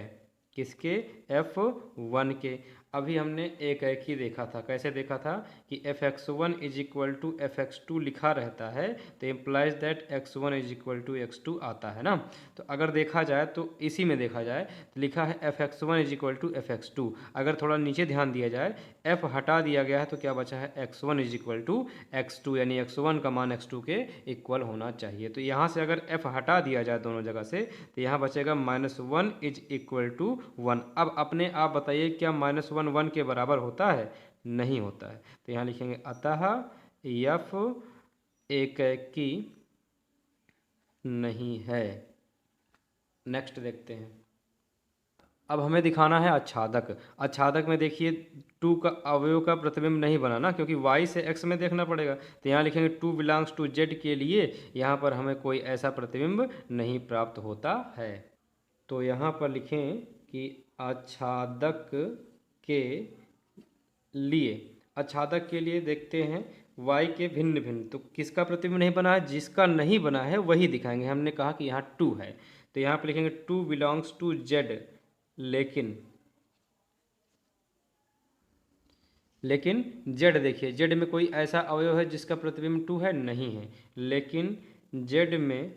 किसके, एफ वन के। अभी हमने एक ही देखा था, कैसे देखा था कि f x one is equal to f x two लिखा रहता है, तो implies that x one is equal to x two आता है ना। तो अगर देखा जाए तो इसी में देखा जाए तो लिखा है f x one is equal to f x two. अगर थोड़ा नीचे ध्यान दिया जाए, एफ हटा दिया गया है तो क्या बचा है, x one is equal to x two, यानी एक्स वन का मान एक्स टू के इक्वल होना चाहिए। तो यहाँ से अगर एफ हटा दिया जाए दोनों जगह से तो यहाँ बचेगा minus one is equal to one. अब अपने आप बताइए क्या माइनस वन वन के बराबर होता है, नहीं होता है। तो यहाँ लिखेंगे अतः एफ एकैकी नहीं है। नेक्स्ट देखते हैं। अब हमें दिखाना है आच्छादक। आच्छादक में देखिए टू का अवयव का प्रतिबिंब नहीं बना ना, क्योंकि वाई से एक्स में देखना पड़ेगा। तो यहाँ लिखेंगे टू बिलोंग्स टू जेड के लिए यहाँ पर हमें कोई ऐसा प्रतिबिंब नहीं प्राप्त होता है। तो यहाँ पर लिखें कि आच्छादक के लिए, आच्छादक के लिए देखते हैं y के भिन्न भिन्न, तो किसका प्रतिबिंब नहीं बना है, जिसका नहीं बना है वही दिखाएंगे। हमने कहा कि यहाँ टू है तो यहाँ पर लिखेंगे टू बिलोंग्स टू जेड, लेकिन जेड, देखिए जेड में कोई ऐसा अवयव है जिसका प्रतिबिंब टू है, नहीं है। लेकिन जेड में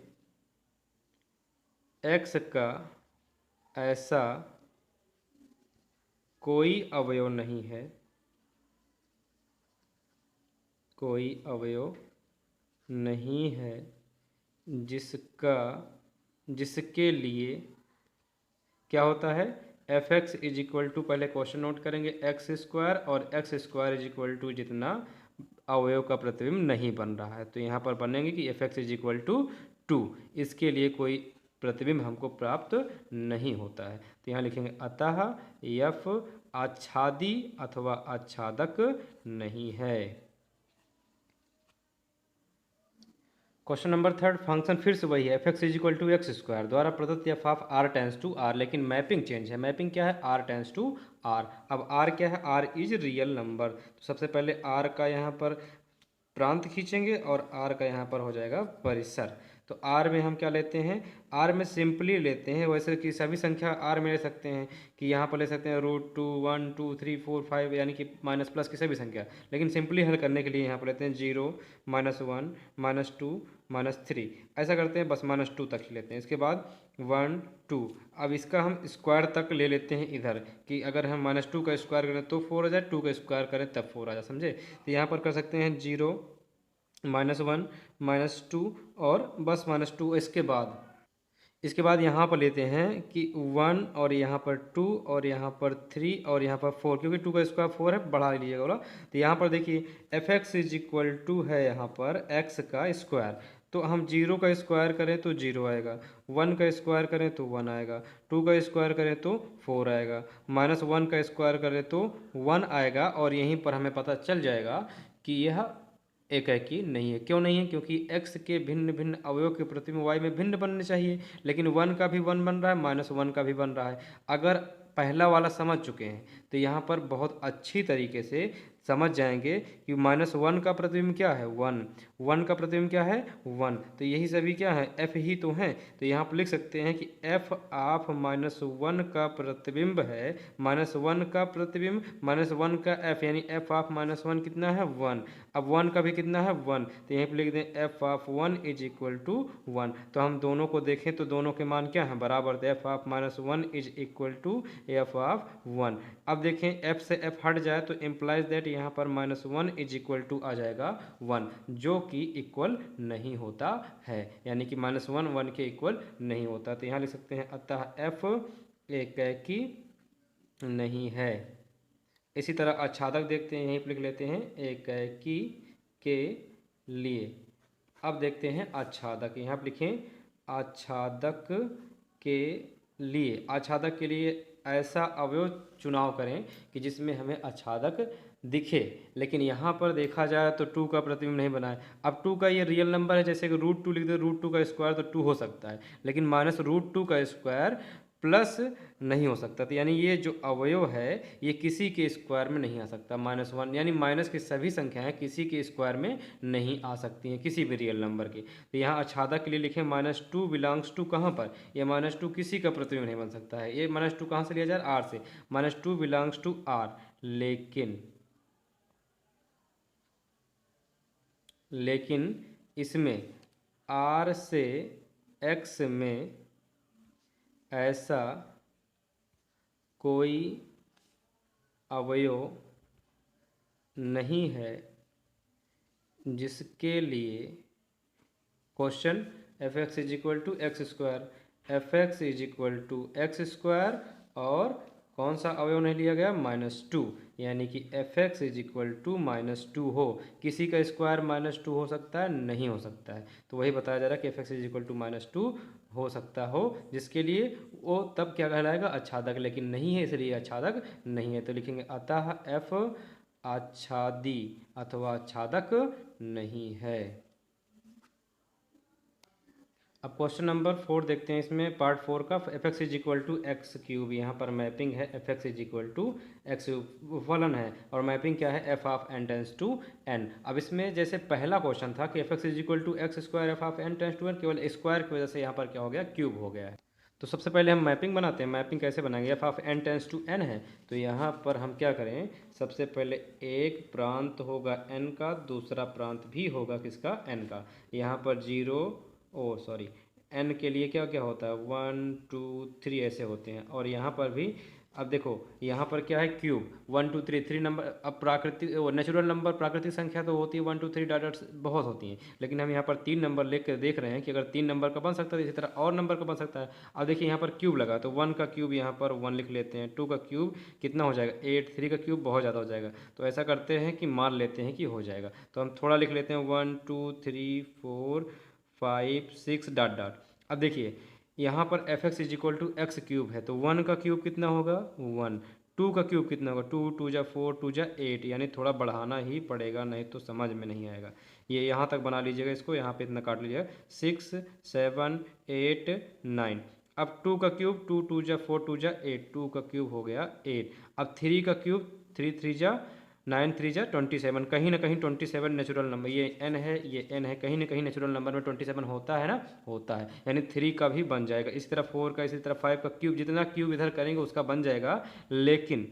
एक्स का ऐसा कोई अवयव नहीं है, कोई अवयव नहीं है जिसके लिए क्या होता है, f x is equal to, पहले क्वेश्चन नोट करेंगे, एक्स स्क्वायर और x square is equal to जितना अवयव का प्रतिबिंब नहीं बन रहा है। तो यहाँ पर बनेंगे कि f x is equal to two, इसके लिए कोई प्रतिबिंब हमको प्राप्त नहीं होता है। तो यहाँ लिखेंगे अतः एफ आच्छादी अथवा आच्छादक नहीं है। क्वेश्चन नंबर थर्ड, फंक्शन फिर से वही है, f x is equal to x square द्वारा प्रदत्त f of R tends to R, लेकिन मैपिंग चेंज है। मैपिंग क्या है, आर टेंस टू आर। अब आर क्या है, आर इज रियल नंबर। तो सबसे पहले आर का यहाँ पर प्रांत खींचेंगे और आर का यहाँ पर हो जाएगा परिसर। तो आर में हम क्या लेते हैं, आर में सिंपली लेते हैं, वैसे कि सभी संख्या आर में ले सकते हैं, कि यहाँ पर ले सकते हैं root two, one, two, three, four, five, यानी कि माइनस प्लस की सभी संख्या। लेकिन सिंपली हल करने के लिए यहाँ पर लेते हैं zero, minus one, minus two, minus three, ऐसा करते हैं, बस माइनस टू तक ही लेते हैं। इसके बाद वन टू, अब इसका हम स्क्वायर तक ले लेते हैं इधर, कि अगर हम माइनस टू का स्क्वायर करें तो फोर आ जाए, टू का स्क्वायर करें तब फोर आ जाए, समझे। तो यहाँ पर कर सकते हैं zero, minus one, minus to और बस माइनस टू। इसके बाद यहाँ पर लेते हैं कि वन और यहाँ पर टू और यहाँ पर थ्री और यहाँ पर फोर, क्योंकि टू का स्क्वायर फोर है, बढ़ा लीजिएगा बोला। तो यहाँ पर देखिए f x is equal to है यहाँ पर एक्स का स्क्वायर, तो हम जीरो का स्क्वायर करें तो जीरो आएगा, वन का स्क्वायर करें तो वन आएगा, टू का स्क्वायर करें तो फोर आएगा, माइनस वन का स्क्वायर करें तो वन आएगा। और यहीं पर हमें पता चल जाएगा कि यह एकाकी नहीं है। क्यों नहीं है, क्योंकि x के भिन्न भिन्न अवयव के प्रतिबिंब y में भिन्न बनने चाहिए, लेकिन वन का भी वन बन रहा है, माइनस वन का भी बन रहा है। अगर पहला वाला समझ चुके हैं तो यहाँ पर बहुत अच्छी तरीके से समझ जाएंगे कि माइनस वन का प्रतिबिंब क्या है, वन, वन का प्रतिबिंब क्या है, वन। तो यही सभी क्या है, एफ ही तो हैं। तो यहाँ पर लिख सकते हैं कि एफ ऑफ माइनस वन का प्रतिबिंब है, माइनस वन का प्रतिबिंब माइनस वन का एफ, यानी एफ ऑफ माइनस वन कितना है, वन। अब वन का भी कितना है, वन। तो यहीं पर लिख दें f of one is equal to one. तो हम दोनों को देखें तो दोनों के मान क्या हैं, बराबर। तो f of minus one is equal to f of one. अब देखें एफ से एफ हट जाए तो इम्प्लाइज दैट यहाँ पर minus one is equal to आ जाएगा वन, जो कि इक्वल नहीं होता है, यानी कि माइनस वन वन के इक्वल नहीं होता। तो यहाँ लिख सकते हैं अतः एफ एकाकी नहीं है। इसी तरह आच्छादक देखते हैं, यहीं पर लिख लेते हैं एकाकी के लिए। अब देखते हैं आच्छादक, यहाँ पर लिखें आच्छादक के लिए। आच्छादक के लिए ऐसा अवयव चुनाव करें कि जिसमें हमें आच्छादक दिखे। लेकिन यहाँ पर देखा जाए तो 2 का प्रतिबिंब नहीं बना है। अब 2 का ये रियल नंबर है, जैसे कि √2 लिख दे, √2 का स्क्वायर तो 2 हो सकता है, लेकिन -√2 का स्क्वायर प्लस नहीं हो सकता। तो यानी ये जो अवयव है ये किसी के स्क्वायर में नहीं आ सकता। -1 यानी माइनस की सभी संख्याएं किसी के स्क्वायर में नहीं आ सकती हैं, किसी भी रियल नंबर के। तो यहाँ आच्छादक के लिए लिखें -2 बिलोंग्स टू, कहाँ पर, ये -2 किसी का प्रतिबिंब नहीं बन सकता है। ये -2 कहाँ से लिया जाए, R से, -2 बिलोंग्स टू R। लेकिन इसमें R से X में ऐसा कोई अवयव नहीं है जिसके लिए question f(x) = x², f(x) = x² और कौन सा अवयव नहीं लिया गया, -2, यानी कि f(x) = -2 हो। किसी का स्क्वायर -2 हो सकता है, नहीं हो सकता है। तो वही बताया जा रहा है कि f(x) = -2 हो सकता हो, जिसके लिए वो तब क्या कहलाएगा, आच्छादक। लेकिन नहीं है, इसलिए आच्छादक नहीं है। तो लिखेंगे अतः f आच्छादी अथवा आच्छादक नहीं है। अब क्वेश्चन नंबर 4 देखते हैं, इसमें पार्ट 4 का। f(x) = x³, यहाँ पर मैपिंग है f(x) = x, फलन है, और मैपिंग क्या है, f(n) टेंड्स टू n। अब इसमें जैसे पहला क्वेश्चन था कि f(x) = x², f(n) tends to n, केवल स्क्वायर की वजह से यहाँ पर क्या हो गया, क्यूब हो गया है। तो सबसे पहले हम मैपिंग बनाते हैं। मैपिंग कैसे बनाएंगे, f(n) टेंड्स टू n है, तो यहाँ पर हम क्या करें, सबसे पहले एक प्रांत होगा n का, दूसरा प्रांत भी होगा किसका, n का। यहाँ पर 0 n के लिए क्या क्या होता है, 1 2 3 ऐसे होते हैं। और यहाँ पर भी अब देखो, यहाँ पर क्या है, क्यूब, 1 2 3 नंबर। अब प्राकृतिक नेचुरल नंबर, प्राकृतिक संख्या तो होती है 1 2 3 डॉट बहुत होती हैं, लेकिन हम यहाँ पर 3 नंबर लेख कर देख रहे हैं कि अगर 3 नंबर का बन सकता है, इसी तरह और नंबर का बन सकता है। अब देखिए यहाँ पर क्यूब लगा, तो 1 का क्यूब यहाँ पर 1 लिख लेते हैं, 2 का क्यूब कितना हो जाएगा, 8, 3 का क्यूब बहुत ज़्यादा हो जाएगा। तो ऐसा करते हैं कि मान लेते हैं कि हो जाएगा, तो हम थोड़ा लिख लेते हैं, 1 2 3 4 5 6 डॉट डॉट। अब देखिए यहाँ पर f(x) = x³ है, तो 1 का क्यूब कितना होगा, 1, 2 का क्यूब कितना होगा, 2 2 जा 4 2 जा 8, यानी थोड़ा बढ़ाना ही पड़ेगा, नहीं तो समझ में नहीं आएगा। ये यहाँ तक बना लीजिएगा, इसको यहाँ पे इतना काट लीजिएगा, 6 7 8 9। अब 2 का क्यूब, 2 2 जा 4 2 जा 8, 2 का क्यूब हो गया 8। अब 3 का क्यूब, 3 3 जा 9 3 जा 27। कहीं ना कहीं 27 नेचुरल नंबर, ये n है, ये n है, कहीं ना कहीं नेचुरल नंबर में 27 होता है ना, होता है, यानी 3 का भी बन जाएगा। इसी तरह 4 का, इसी तरह 5 का क्यूब, जितना क्यूब इधर करेंगे उसका बन जाएगा। लेकिन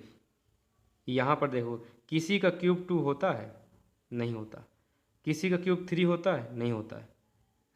यहाँ पर देखो, किसी का क्यूब 2 होता है, नहीं होता, किसी का क्यूब 3 होता है, नहीं होता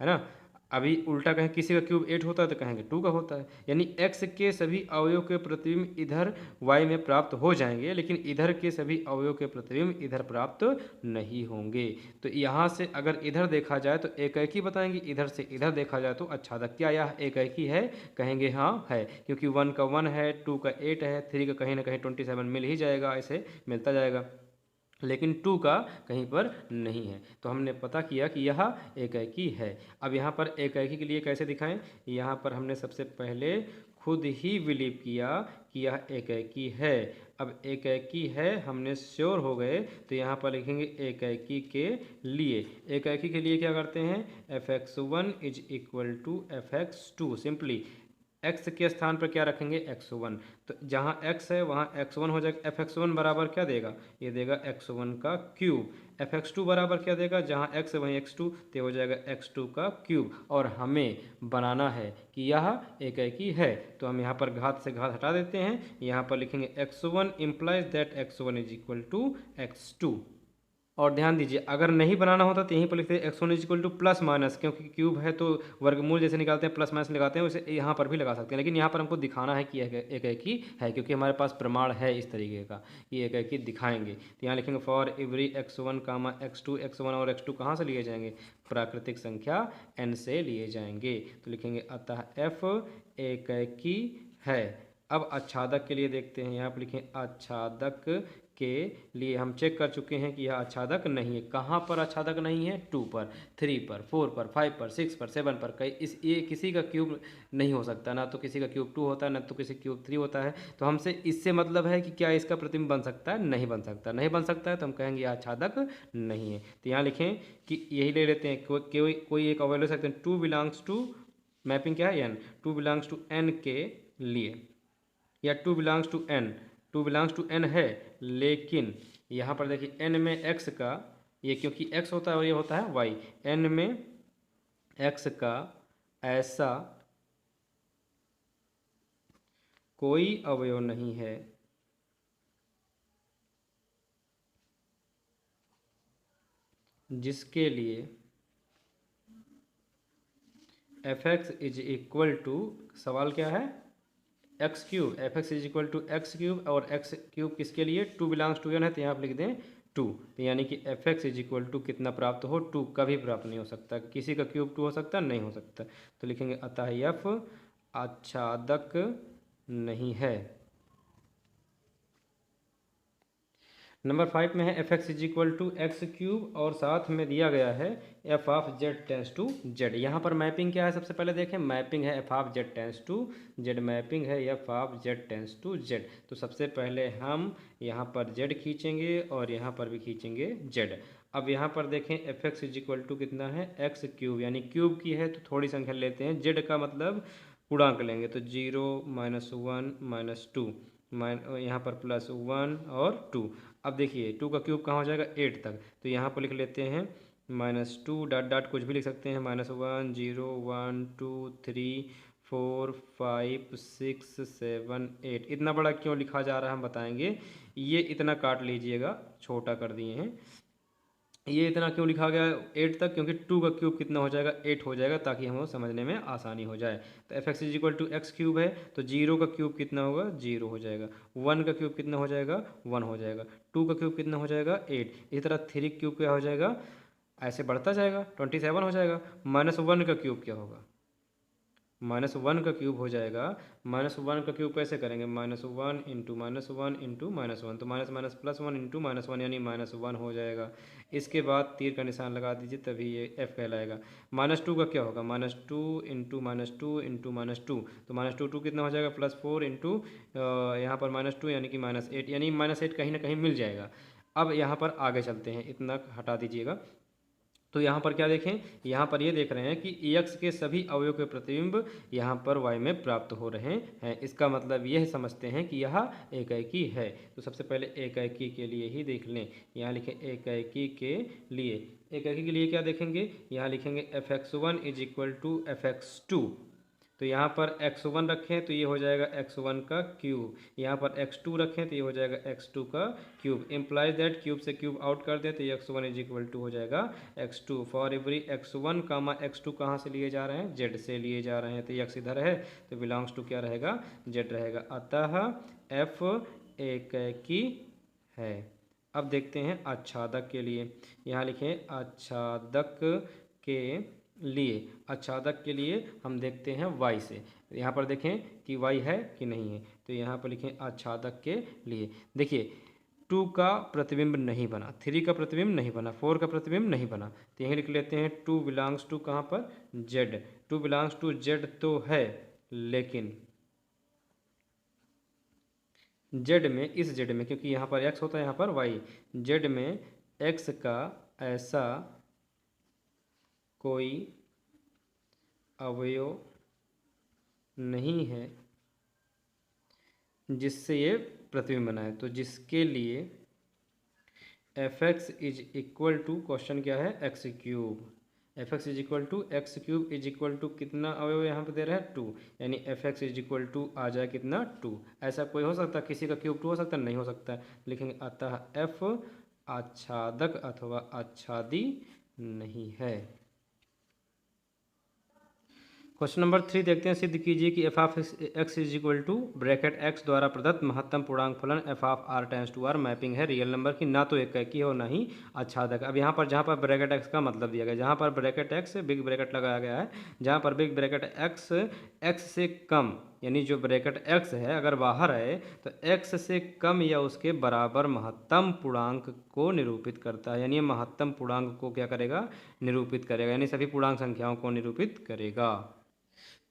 है ना। अभी उल्टा कहें, किसी का क्यूब 8 होता है तो कहेंगे 2 का होता है। यानी x के सभी अवयव के प्रतिबिंब इधर y में प्राप्त हो जाएंगे, लेकिन इधर के सभी अवयव के प्रतिबिंब इधर प्राप्त नहीं होंगे। तो यहाँ से अगर इधर देखा जाए तो एकैकी बताएंगे, इधर से इधर देखा जाए तो आच्छादक। क्या यह एकैकी है, कहेंगे हाँ है, क्योंकि 1 का 1 है, 2 का 8 है, 3 का कहीं ना कहीं 27 मिल ही जाएगा, ऐसे मिलता जाएगा। लेकिन 2 का कहीं पर नहीं है, तो हमने पता किया कि यह एकैकी है। अब यहाँ पर एकैकी के लिए कैसे दिखाएं, यहाँ पर हमने सबसे पहले खुद ही बिलीव किया कि यह एकैकी है। अब एकैकी है, हमने श्योर हो गए, तो यहाँ पर लिखेंगे एकैकी के लिए। एकैकी के लिए क्या करते हैं, f(x1) = f(x2), सिंपली x के स्थान पर क्या रखेंगे, x1, तो जहाँ x है वहाँ x1 हो जाएगा। f(x1) बराबर क्या देगा, ये देगा x1 का क्यूब। f(x2) बराबर क्या देगा, जहाँ x है वहीं x2, तो हो जाएगा x2 का क्यूब। और हमें बनाना है कि यह एकैकी है, तो हम यहाँ पर घात से घात हटा देते हैं, यहाँ पर लिखेंगे x1 implies that x1 = x2। और ध्यान दीजिए, अगर नहीं बनाना होता तो यहीं पर लिखते हैं x1 = प्लस माइनस, क्योंकि क्यूब है तो वर्गमूल जैसे निकालते हैं प्लस माइनस लगाते हैं, वैसे यहाँ पर भी लगा सकते हैं। लेकिन यहाँ पर हमको दिखाना है कि एकैकी है, क्योंकि हमारे पास प्रमाण है इस तरीके का कि एकैकी दिखाएंगे। तो यहाँ लिखेंगे for every x1, x2, x1 और x2 कहाँ से लिए जाएंगे, प्राकृतिक संख्या n से लिए जाएंगे। तो लिखेंगे अतः f एकैकी है। अब आच्छादक के लिए देखते हैं, यहाँ पर लिखें आच्छादक के लिए हम चेक कर चुके हैं कि यह आच्छादक नहीं है। कहाँ पर आच्छादक नहीं है? 2 पर, 3 पर, 4 पर, 5 पर, 6 पर, 7 पर। कई ये किसी का क्यूब नहीं हो सकता, ना तो किसी का क्यूब 2 होता है, ना तो किसी का क्यूब 3 होता है। तो हमसे इससे मतलब है कि क्या इसका प्रतिबिंब बन सकता है? नहीं बन सकता। नहीं बन सकता है तो हम कहेंगे यह आच्छादक नहीं है। तो यहाँ लिखें कि यही ले लेते हैं, कोई एक अवयव ले सकते हैं। 2 बिलोंग्स टू, मैपिंग क्या है? n। 2 बिलोंग्स टू n के लिए, या 2 belongs to n, 2 belongs to n है, लेकिन यहाँ पर देखिए n में x का, ये क्योंकि x होता है और ये होता है y, n में x का ऐसा कोई अवयव नहीं है जिसके लिए fx इज इक्वल टू, सवाल क्या है? X cube, f x is equal to x cube, और एक्स क्यूब किसके लिए? 2 बिलोंग्स टू n है, तो यहाँ आप लिख दें 2। तो यानी कि f x is equal to कितना प्राप्त हो? 2। कभी प्राप्त नहीं हो सकता, किसी का क्यूब 2 हो सकता है? नहीं हो सकता। तो लिखेंगे अतः एफ आच्छादक नहीं है। नंबर 5 में है f x is equal to x cube, और साथ में दिया गया है f of Z tends to z. यहाँ पर मैपिंग क्या है? सबसे पहले देखें, मैपिंग है f of Z tends to z, mapping है f of Z tends to Z. तो सबसे पहले हम यहाँ पर जेड खींचेंगे और यहाँ पर भी खींचेंगे जेड। अब यहाँ पर देखें f x is equal to कितना है? एक्स क्यूब, यानी क्यूब की है तो थोड़ी संख्या लेते हैं। जेड का मतलब पूर्णांक लेंगे, तो 0, -1, -2, यहाँ पर +1 और 2। अब देखिए 2 का क्यूब कहाँ हो जाएगा? 8 तक। तो यहाँ पर लिख लेते हैं -2 डॉट डॉट कुछ भी लिख सकते हैं, -1, 0, 1, 2, 3, 4, 5, 6, 7, 8। इतना बड़ा क्यों लिखा जा रहा है हम बताएंगे। ये इतना काट लीजिएगा, छोटा कर दिए हैं। ये इतना क्यों लिखा गया 8 तक? क्योंकि 2 का क्यूब कितना हो जाएगा? 8 हो जाएगा, ताकि हमें समझने में आसानी हो जाए। तो f x is equal to x cube है, तो 0 का क्यूब कितना होगा? 0 हो जाएगा। 1 का क्यूब कितना हो जाएगा? 1 हो जाएगा। 2 का क्यूब कितना हो जाएगा? 8। इसी तरह 3 क्यूब क्या हो जाएगा? ऐसे बढ़ता जाएगा, 27 हो जाएगा। -1 का क्यूब क्या होगा? -1 का क्यूब हो जाएगा। -1 का क्यूब कैसे करेंगे? -1 इंटू -1 इंटू -1, तो माइनस माइनस +1 इंटू -1, यानी -1 हो जाएगा। इसके बाद तीर का निशान लगा दीजिए, तभी ये f कहलाएगा। -2 का क्या होगा? -2 इंटू -2 इंटू -2, तो -2 कितना हो जाएगा? +4 इंटू यहाँ पर -2 यानी कि -8, यानी -8 कहीं ना कहीं मिल जाएगा। अब यहाँ पर आगे चलते हैं, इतना हटा दीजिएगा। तो यहाँ पर क्या देखें? यहाँ पर ये देख रहे हैं कि एक्स के सभी अवयव के प्रतिबिंब यहाँ पर y में प्राप्त हो रहे हैं। इसका मतलब यह समझते हैं कि यह एकाएकी है। तो सबसे पहले एकाएकी के लिए ही देख लें। यहाँ लिखें एकाएकी के लिए। एकाएकी के लिए क्या देखेंगे? यहाँ लिखेंगे f(x1) is equal to f(x2). तो यहाँ पर x1 रखें तो ये हो जाएगा x1 का क्यूब, यहाँ पर x2 रखें तो ये हो जाएगा x2 का क्यूब। इम्प्लाइज दैट क्यूब से क्यूब आउट कर दें तो ये x1 इज इक्वल टू हो जाएगा x2। For every x1 comma x2 कहाँ से लिए जा रहे हैं? z से लिए जा रहे हैं। तो ये x इधर है तो बिलोंग्स टू क्या रहेगा? z रहेगा। अतः f एकाएकी है। अब देखते हैं आच्छादक के लिए। यहाँ लिखें आच्छादक के लिए। आच्छादक के लिए हम देखते हैं y से। यहाँ पर देखें कि y है कि नहीं है, तो यहाँ पर लिखें आच्छादक के लिए। देखिए 2 का प्रतिबिंब नहीं बना, 3 का प्रतिबिंब नहीं बना, 4 का प्रतिबिंब नहीं बना, तो यहीं लिख लेते हैं 2 बिलोंग्स टू कहाँ पर? z। 2 बिलोंग्स टू z तो है, लेकिन z में, इस z में, क्योंकि यहाँ पर x होता है यहाँ पर y, z में x का ऐसा कोई अवयव नहीं है जिससे ये प्रतिबिंब बनाए। तो जिसके लिए f x is equal to, question क्या है? X cube. F x is equal to x cube is equal to कितना अवयव यहाँ पे दे रहा है? 2, यानी f x is equal to आ जाए कितना? 2। ऐसा कोई हो सकता है? किसी का क्यूब 2 हो सकता है? नहीं हो सकता है। लिखेंगे अतः एफ आच्छादक अथवा आच्छादी नहीं है। क्वेश्चन नंबर 3 देखते हैं। सिद्ध कीजिए कि f of x is equal to bracket x द्वारा प्रदत्त महत्तम पूर्णांक फलन f of R tends to R mapping है रियल नंबर की, ना तो एकाएकी है और ना ही आच्छादक। अब यहाँ पर जहाँ पर ब्रैकेट एक्स का मतलब दिया गया, जहाँ पर ब्रैकेट एक्स बिग ब्रैकेट लगाया गया है, जहाँ पर बिग ब्रैकेट एक्स एक्स से कम यानी जो ब्रैकेट x है अगर बाहर है तो x से कम या उसके बराबर महत्तम पूर्णांक को निरूपित करता है। यानी ये महत्तम पूर्णांक को क्या करेगा, निरूपित करेगा, यानी सभी पूर्णांक संख्याओं को निरूपित करेगा।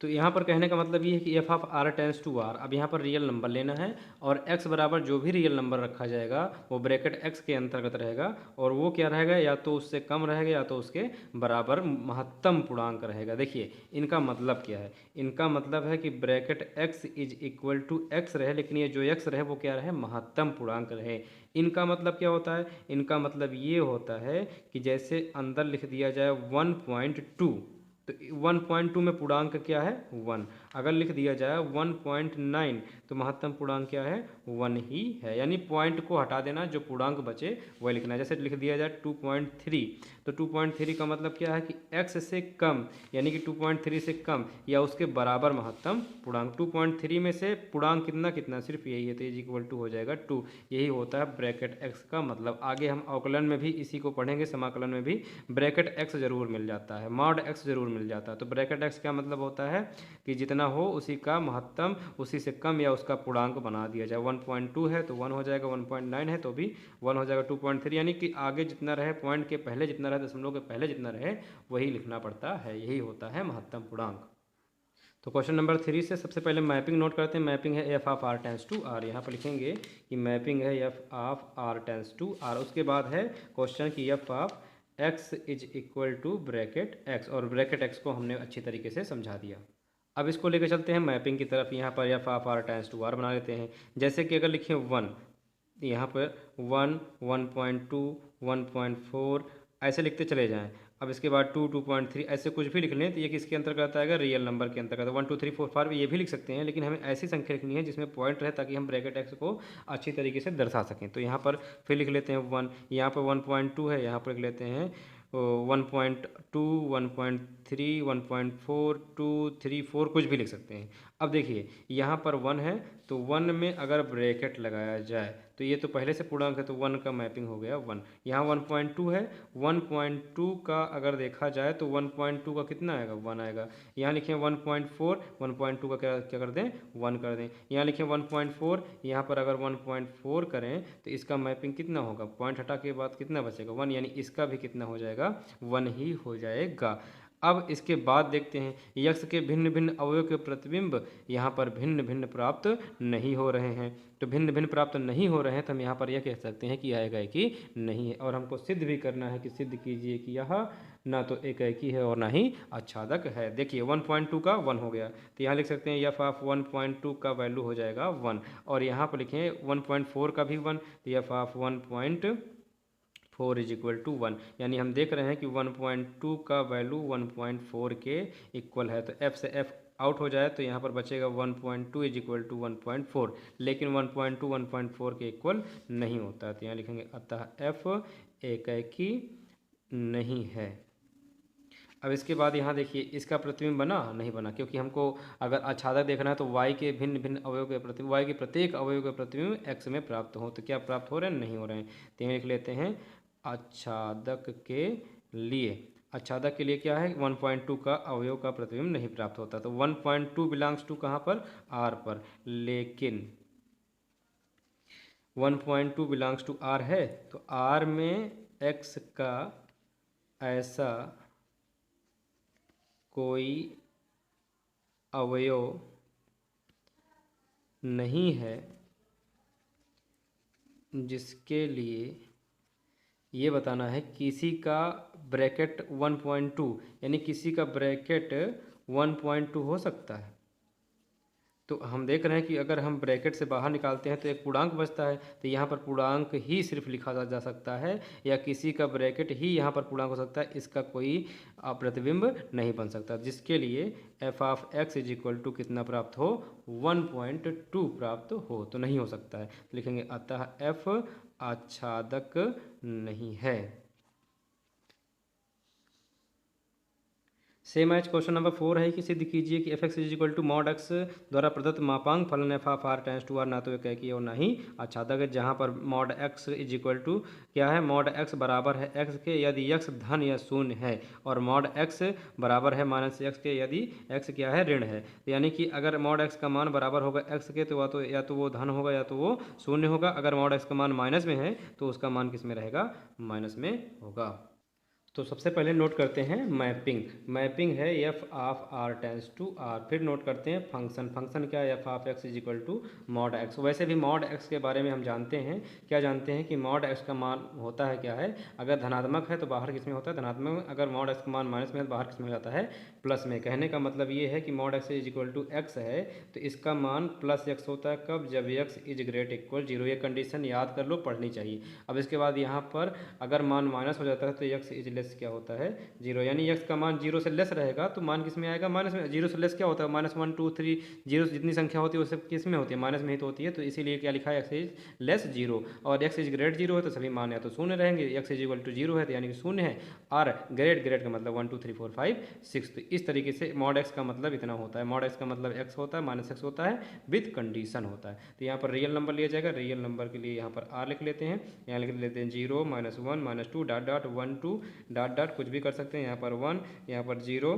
तो यहाँ पर कहने का मतलब ये है कि f of R tends to R, अब यहाँ पर रियल नंबर लेना है और x बराबर जो भी रियल नंबर रखा जाएगा वो ब्रैकेट x के अंतर्गत रहेगा और वो क्या रहेगा, या तो उससे कम रहेगा या तो उसके बराबर महत्तम पूर्णांक रहेगा। देखिए इनका मतलब क्या है, इनका मतलब है कि bracket x is equal to x रहे, लेकिन ये जो x रहे वो क्या रहे, महत्तम पूर्णांक रहे। इनका मतलब क्या होता है, इनका मतलब ये होता है कि जैसे अंदर लिख दिया जाए 1.2, तो 1.2 में पूर्णांक क्या है 1, अगर लिख दिया जाए 1.9 तो महत्तम पूर्णांक क्या है 1 ही है। यानी पॉइंट को हटा देना, जो पूर्णांक बचे वही लिखना है। जैसे लिख दिया जाए 2.3, तो 2.3 का मतलब क्या है कि x से कम, यानी कि 2.3 से कम या उसके बराबर महत्तम पूर्णांक। 2.3 में से पूर्णांक कितना कितना सिर्फ यही है, तो इज इक्वल टू हो जाएगा 2। यही होता है ब्रैकेट x का मतलब। आगे हम अवकलन में भी इसी को पढ़ेंगे, समाकलन में भी ब्रैकेट x जरूर मिल जाता है, मॉड x जरूर मिल जाता है। तो ब्रैकेट x का मतलब होता है कि जितना हो उसी का महत्तम उसी से कम या उसका पूर्णांक बना दिया जाए। 1.2 है तो 1 हो जाएगा, 1.9 है तो भी 1 हो जाएगा, 2.3 यानी कि आगे जितना रहे, पॉइंट के पहले जितना रहे, दशमलव के पहले जितना रहे वही लिखना पड़ता है। यही होता है महत्तम पूर्णांक। तो क्वेश्चन नंबर 3 से सबसे पहले मैपिंग नोट करते हैं। मैपिंग है f of R tends to R, यहाँ पर लिखेंगे कि मैपिंग है f of R tends to R. उसके बाद है क्वेश्चन की f of x is equal to bracket x, और ब्रैकेट एक्स को हमने अच्छी तरीके से समझा दिया। अब इसको लेकर चलते हैं मैपिंग की तरफ। यहाँ पर f of R tends to R बना लेते हैं। जैसे कि अगर लिखें 1, यहाँ पर 1, 1.2, 1.4 ऐसे लिखते चले जाएं। अब इसके बाद 2, 2.3 ऐसे कुछ भी लिख लें तो ये किसके अंतर्गत आएगा, रियल नंबर के अंतर्गत। 1, 2, 3, 4, 5 ये भी लिख सकते हैं, लेकिन हमें ऐसी संख्या लिखनी है जिसमें पॉइंट रहे ताकि हम ब्रैकेट एक्स को अच्छी तरीके से दर्शा सकें। तो यहाँ पर फिर लिख लेते हैं 1, यहाँ पर 1.2 है, यहाँ पर लिख लेते हैं 1.2, 1.3, 1.4, 2, 3, 4 कुछ भी लिख सकते हैं। अब देखिए यहाँ पर 1 है तो 1 में अगर ब्रैकेट लगाया जाए तो ये तो पहले से पूर्णांक है तो 1 का मैपिंग हो गया 1। यहाँ 1.2 है, 1.2 का अगर देखा जाए तो 1.2 का कितना आएगा 1 आएगा। यहाँ लिखें 1.4, 1.2 का क्या क्या कर दें 1 कर दें। यहाँ लिखें 1.4, यहाँ पर अगर 1.4 करें तो इसका मैपिंग कितना होगा, पॉइंट हटा के बाद कितना बचेगा 1, यानी इसका भी कितना हो जाएगा 1 ही हो जाएगा। अब इसके बाद देखते हैं यक्ष के भिन्न भिन्न अवयव के प्रतिबिंब यहाँ पर भिन्न भिन्न प्राप्त नहीं हो रहे हैं। तो भिन्न भिन्न प्राप्त नहीं हो रहे हैं तो हम यहाँ पर यह कह सकते हैं कि आएगा कि नहीं है। और हमको सिद्ध भी करना है कि सिद्ध कीजिए कि यह ना तो एकाएकी है और ना ही आच्छादक है। देखिए 1.2 का 1 हो गया तो यहाँ लिख सकते हैं एफ ऑफ 1.2 का वैल्यू हो जाएगा 1, और यहाँ पर लिखें 1.4 का भी 1 तो f of 1.4 is equal to 1, यानी हम देख रहे हैं कि 1.2 का वैल्यू 1.4 के इक्वल है। तो f से f आउट हो जाए तो यहाँ पर बचेगा 1.2 इज इक्वल टू 1.4, लेकिन 1.2 1.4 के इक्वल नहीं होता है। तो यहाँ लिखेंगे अतः f एकाएकी नहीं है। अब इसके बाद यहाँ देखिए इसका प्रतिबिंब बना नहीं बना, क्योंकि हमको अगर आच्छादक देखना है तो y के भिन्न भिन्न अवयव के प्रतिबिंब, y के प्रत्येक अवयव के प्रतिबिंब x में प्राप्त हो। तो क्या प्राप्त हो रहे हैं, नहीं हो रहे हैं। तो यहाँ लिख लेते हैं आच्छादक के लिए, आच्छादक के लिए क्या है 1.2 का अवयव का प्रतिबिंब नहीं प्राप्त होता। तो 1.2 बिलोंग्स टू कहाँ पर r पर, लेकिन 1.2 बिलोंग्स टू r है तो r में x का ऐसा कोई अवयव नहीं है जिसके लिए ये बताना है किसी का ब्रैकेट 1.2, यानी किसी का ब्रैकेट 1.2 हो सकता है। तो हम देख रहे हैं कि अगर हम ब्रैकेट से बाहर निकालते हैं तो एक पूर्णांक बचता है, तो यहाँ पर पूर्णांक ही सिर्फ लिखा जा सकता है, या किसी का ब्रैकेट ही यहाँ पर पूर्णांक हो सकता है, इसका कोई प्रतिबिंब नहीं बन सकता, जिसके लिए f of x is equal to कितना प्राप्त हो 1.2 प्राप्त हो, तो नहीं हो सकता है। तो लिखेंगे अतः एफ आच्छादक नहीं है। सेम एज क्वेश्चन नंबर 4 है कि सिद्ध कीजिए कि f x is equal to mod x द्वारा प्रदत्त मापांक फलन f of R tends to R ना तो एक है कि और ना ही आच्छादक है, जहाँ पर mod x is equal to क्या है, मॉड एक्स बराबर है एक्स के यदि एक्स धन या शून्य है, और मॉड एक्स बराबर है माइनस एक्स के यदि एक्स क्या है, ऋण है। तो यानी कि अगर मॉड एक्स का मान बराबर होगा एक्स के तो या तो वो धन होगा या तो वो शून्य होगा। अगर मॉड एक्स का मान माइनस में है तो उसका मान किस में रहेगा, माइनस में होगा। तो सबसे पहले नोट करते हैं मैपिंग। मैपिंग है f of R tends to R. फिर नोट करते हैं फंक्शन। फंक्शन क्या है, f of x is equal to mod x. वैसे भी मॉड एक्स के बारे में हम जानते हैं, क्या जानते हैं कि मॉड एक्स का मान होता है क्या है, अगर धनात्मक है तो बाहर किस में होता है, धनात्मक में। अगर मॉड एक्स का मान माइनस में है तो बाहर किस में जाता है, प्लस में। कहने का मतलब ये है कि mod x is equal to x है तो इसका मान प्लस एक्स होता है। कब, जब x is great equal zero. ये कंडीशन याद कर लो, पढ़नी चाहिए। अब इसके बाद यहाँ पर अगर मान माइनस हो जाता है तो एक्स इज लेस क्या होता है, जीरो। यानी एक्स का मान जीरो से लेस रहेगा तो मान किस में आएगा, माइनस में। जीरो से लेस क्या होता है, माइनस 1 2 3, जीरो जितनी संख्या होती है वो सब किस में होती है, माइनस में ही तो होती है। तो इसीलिए क्या लिखा है, एक्स इज लेस जीरो। और एक्स इज ग्रेट जीरो है तो सभी मान या तो शून्य रहेंगे। X is equal to zero है तो यानी कि शून्य है। और ग्रेट ग्रेट का मतलब 1 2 3 4 5 6। तो इस तरीके से मॉड एक्स का मतलब इतना होता है। मॉड एक्स का मतलब एक्स होता है, माइनस एक्स होता है, विथ कंडीशन होता है। तो यहाँ पर रियल नंबर लिया जाएगा। रियल नंबर के लिए यहाँ पर आर लिख लेते हैं। यहाँ लिख लेते हैं 0 -1 -2 डॉट डॉट 1 2 डॉट डॉट कुछ भी कर सकते हैं। यहाँ पर 1, यहाँ पर 0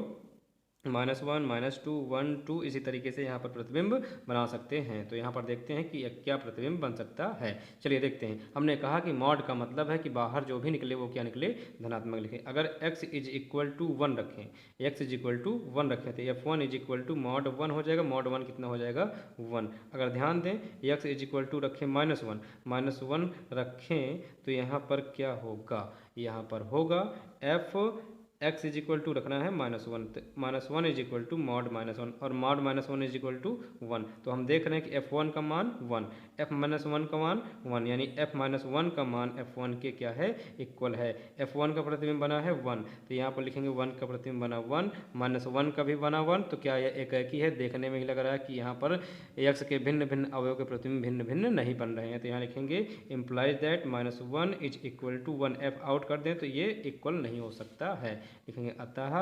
-1 -2 1 2 इसी तरीके से यहाँ पर प्रतिबिंब बना सकते हैं। तो यहाँ पर देखते हैं कि क्या प्रतिबिंब बन सकता है। चलिए देखते हैं। हमने कहा कि मॉड का मतलब है कि बाहर जो भी निकले वो क्या निकले, धनात्मक लिखें। अगर x इज इक्वल टू 1 रखें, x इज इक्वल टू 1 रखें तो f1 is equal to mod 1 हो जाएगा। मॉड 1 कितना हो जाएगा, 1। अगर ध्यान दें x इज इक्वल टू रखें -1 रखें तो यहाँ पर क्या होगा, यहाँ पर होगा f x is equal to रखना है -1 -1 इज इक्वल टू मॉड -1 और मॉड -1 इज इक्वल टू 1। तो हम देख रहे हैं कि f1 का मान 1, f -1 का मान 1, यानी f -1 का मान f1 के क्या है, इक्वल है। f1 का प्रतिबिंब बना है 1 तो यहाँ पर लिखेंगे 1 का प्रतिबिंब बना 1, -1 का भी बना 1। तो क्या यह एक ही है, देखने में ही लग रहा है कि यहाँ पर x के भिन्न भिन्न अवयव के प्रतिबिंब भिन्न भिन्न नहीं बन रहे हैं। तो यहाँ लिखेंगे implies that -1 is equal to 1। f out कर दें तो ये इक्वल नहीं हो सकता है। लिखेंगे अतः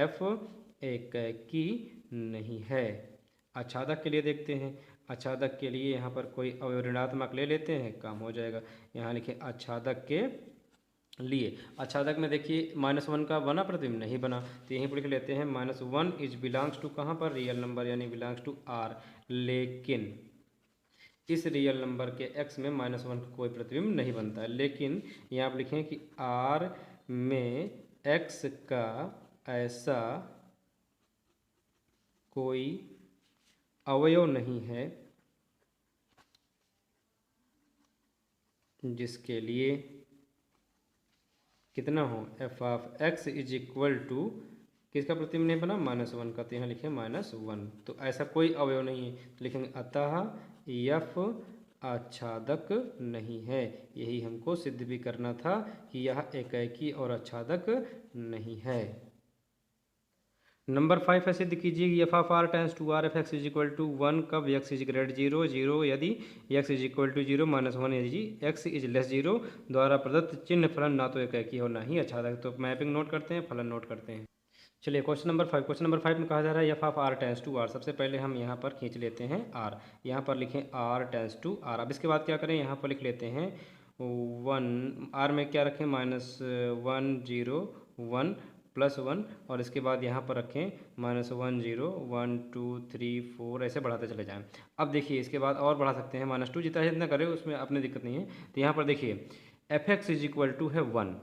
f एकी नहीं है। आच्छादक के लिए देखते हैं। आच्छादक के लिए यहाँ पर कोई अवयव ऋणात्मक ले लेते हैं, काम हो जाएगा। यहाँ लिखें आच्छादक के लिए। आच्छादक में देखिए -1 का बना प्रतिबिंब, नहीं बना। तो यहीं पर लिख लेते हैं -1 इज बिलोंग्स टू कहाँ पर, रियल नंबर यानी बिलोंग्स टू आर। लेकिन इस रियल नंबर के x में -1 का कोई प्रतिबिंब नहीं बनता है। लेकिन यहाँ आप लिखें कि r में x का ऐसा कोई अवयव नहीं है जिसके लिए कितना हो, f of x is equal to किसका प्रतिबिंब नहीं बना, -1 का। तो यहाँ लिखें -1। तो ऐसा कोई अवयव नहीं है तो लिखेंगे अतः f आच्छादक नहीं है। यही हमको सिद्ध भी करना था कि यह एकाकी और आच्छादक नहीं है। नंबर 5 है, सिद्ध कीजिए कि f of R tends to R f x is equal to 1 कब एक्स इज ग्रेट 0 0 यदि एक्स इज इक्वल टू 0 -1 यदि एक्स इज लेस 0 द्वारा प्रदत्त चिन्ह फलन ना तो एकाकी हो ना ही आच्छादक। तो मैपिंग नोट करते हैं, फलन नोट करते हैं। चलिए क्वेश्चन नंबर 5। क्वेश्चन नंबर 5 में कहा जा रहा है f of R tends to R. सबसे पहले हम यहाँ पर खींच लेते हैं आर। यहाँ पर लिखें आर टेंस टू आर। अब इसके बाद क्या करें, यहाँ पर लिख लेते हैं 1, आर में क्या रखें, -1 0 1 +1 और इसके बाद यहाँ पर रखें -1 0 1 2 3 4 ऐसे बढ़ाते चले जाएं। अब देखिए इसके बाद और बढ़ा सकते हैं, -2 जितना जितना करें उसमें अपनी दिक्कत नहीं है। तो यहाँ पर देखिए f x is equal to है 1।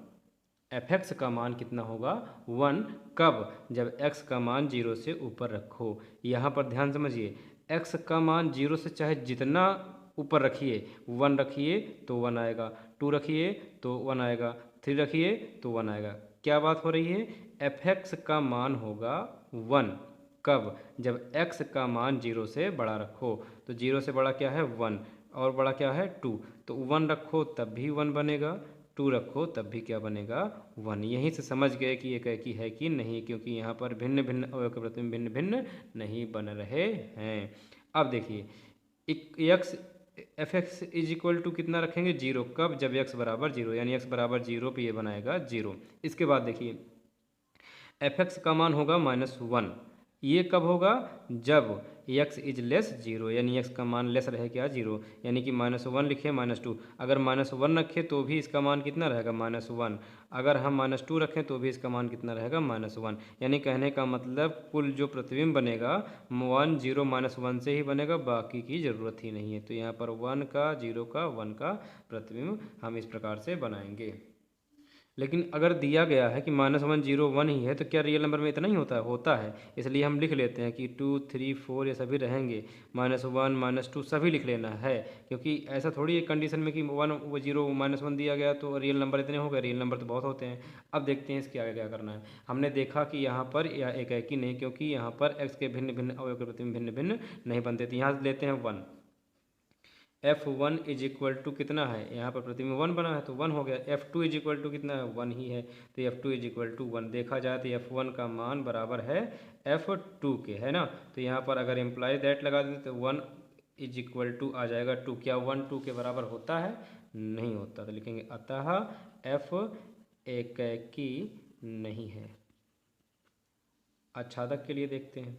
एफ एक्स का मान कितना होगा, 1 कब, जब x का मान 0 से ऊपर रखो। यहाँ पर ध्यान समझिए, x का मान 0 से चाहे जितना ऊपर रखिए, 1 रखिए तो 1 आएगा, 2 रखिए तो 1 आएगा, 3 रखिए तो 1 आएगा। क्या बात हो रही है, एफ एक्स का मान होगा 1 कब, जब x का मान 0 से बड़ा रखो। तो 0 से बड़ा क्या है 1 और बड़ा क्या है 2। तो 1 रखो तब भी 1 बनेगा, 2 रखो तब भी क्या बनेगा 1। यहीं से समझ गए कि एकाकी है कि नहीं, क्योंकि यहाँ पर भिन्न भिन्न अवयव के प्रतिबिंब भिन्न भिन्न नहीं बन रहे हैं। अब देखिए x f x is equal to कितना रखेंगे 0 कब, जब x बराबर 0 यानी x बराबर 0 पे ये बनाएगा 0। इसके बाद देखिए एफ एक्स का मान होगा -1। ये कब होगा? जब x इज लेस जीरो, यानी x का मान लेस रहे क्या? जीरो, यानी कि -1 लिखे -2। अगर -1 रखें तो भी इसका मान कितना रहेगा? -1। अगर हम -2 रखें तो भी इसका मान कितना रहेगा? -1। यानी कहने का मतलब कुल जो प्रतिबिंब बनेगा 1 0 -1 से ही बनेगा, बाकी की ज़रूरत ही नहीं है। तो यहाँ पर 1 का 0 का 1 का प्रतिबिंब हम इस प्रकार से बनाएंगे। लेकिन अगर दिया गया है कि -1 0 1 ही है तो क्या रियल नंबर में इतना ही होता है। इसलिए हम लिख लेते हैं कि 2 3 4 ये सभी रहेंगे, -1 -2 सभी लिख लेना है, क्योंकि ऐसा थोड़ी एक कंडीशन में कि 1 0 -1 दिया गया तो रियल नंबर इतने हो गए। रियल नंबर तो बहुत होते हैं। अब देखते हैं इसके आगे क्या करना है। हमने देखा कि यहाँ पर यह एक ही नहीं, क्योंकि यहाँ पर x के भिन्न भिन्न अवयव के प्रतिबिंब भिन्न भिन्न नहीं बनते। तो यहाँ लेते हैं 1। F1 इज इक्वल टू कितना है? यहाँ पर प्रतिबिंब 1 बना है तो 1 हो गया। F2 इज इक्वल टू कितना है? 1 ही है, तो F2 इज इक्वल टू 1। देखा जाए तो F1 का मान बराबर है F2 के, है ना। तो यहाँ पर अगर इम्प्लाई दैट लगा देते तो 1 इज इक्वल टू आ जाएगा 2। क्या 1 2 के बराबर होता है? नहीं होता। तो लिखेंगे अतः F एकैकी नहीं है। आच्छादक के लिए देखते हैं।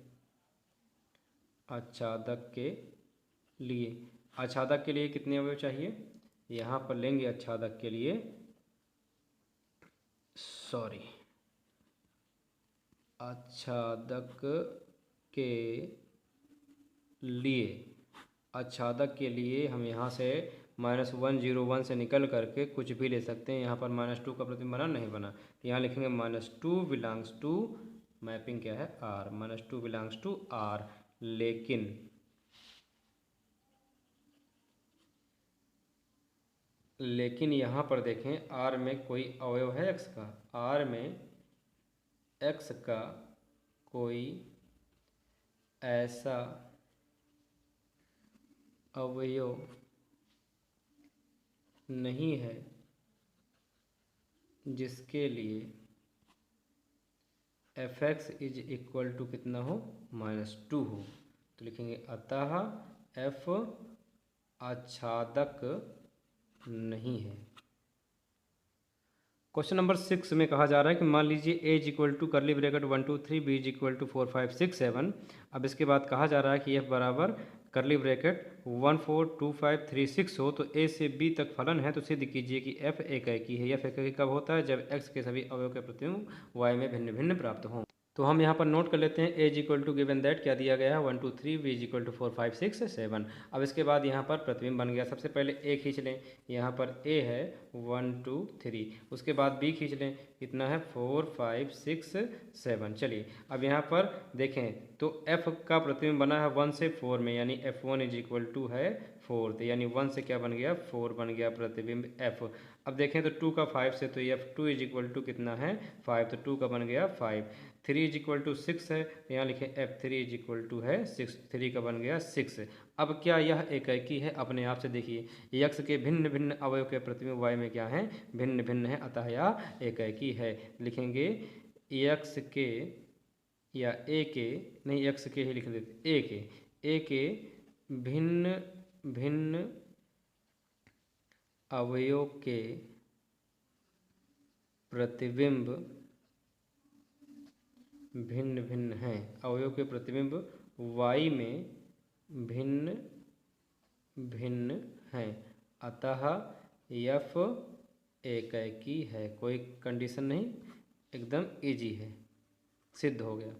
आच्छादक के लिए, आच्छादक के लिए कितने अवयव चाहिए? यहाँ पर लेंगे आच्छादक के लिए, आच्छादक के लिए, आच्छादक के लिए हम यहाँ से -1 0 1 से निकल करके कुछ भी ले सकते हैं। यहाँ पर -2 का प्रतिबिंब बना नहीं बना, तो यहाँ लिखेंगे -2 बिलोंग्स टू, मैपिंग क्या है? R। -2 belongs to R। लेकिन यहाँ पर देखें R में कोई अवयव है x का? R में x का कोई ऐसा अवयव नहीं है जिसके लिए f(x) इज इक्वल टू कितना हो? -2 हो। तो लिखेंगे अतः f आच्छादक नहीं है। क्वेश्चन नंबर 6 में कहा जा रहा है कि मान लीजिए a is equal to curly bracket 1 2 3, b is equal to 4 5 6 7। अब इसके बाद कहा जा रहा है कि f बराबर कर्ली ब्रैकेट 1 4 2 5 3 6 हो, तो a से b तक फलन है तो सिद्ध कीजिए कि f एकैकी है। f एकैकी कब होता है? जब x के सभी अवयव के प्रतिबिंब y में भिन्न भिन्न प्राप्त हों। तो हम यहाँ पर नोट कर लेते हैं a is equal to given that क्या दिया गया है? 1 2 3, b इज इक्वल टू 4 5 6 7। अब इसके बाद यहाँ पर प्रतिबिंब बन गया। सबसे पहले a खींच लें, यहाँ पर a है 1 2 3, उसके बाद b खींच लें, कितना है? 4 5 6 7। चलिए अब यहाँ पर देखें तो f का प्रतिबिंब बना है 1 से 4 में, यानी f1 इज इक्वल टू है 4, तो यानी 1 से क्या बन गया? 4 बन गया प्रतिबिंब f। अब देखें तो 2 का 5 से, तो f2 इज इक्वल टू कितना है? 5, तो 2 का बन गया 5। 3 इज इक्वल टू 6 है, तो यहाँ लिखें f3 इज इक्वल टू है 6, 3 का बन गया 6। अब क्या यह एकैकी है? अपने आप से देखिए x के भिन्न भिन्न अवयव के प्रतिबिंब y में क्या है? भिन्न भिन्न है, अतः यह एकैकी है। लिखेंगे x के, या a के नहीं, x के ही लिख देते, a के भिन्न भिन्न अवयव के प्रतिबिंब भिन्न भिन्न हैं। अवयव के प्रतिबिंब y में भिन्न भिन्न हैं, अतः f एकैकी है। कोई कंडीशन नहीं, एकदम इजी है, सिद्ध हो गया।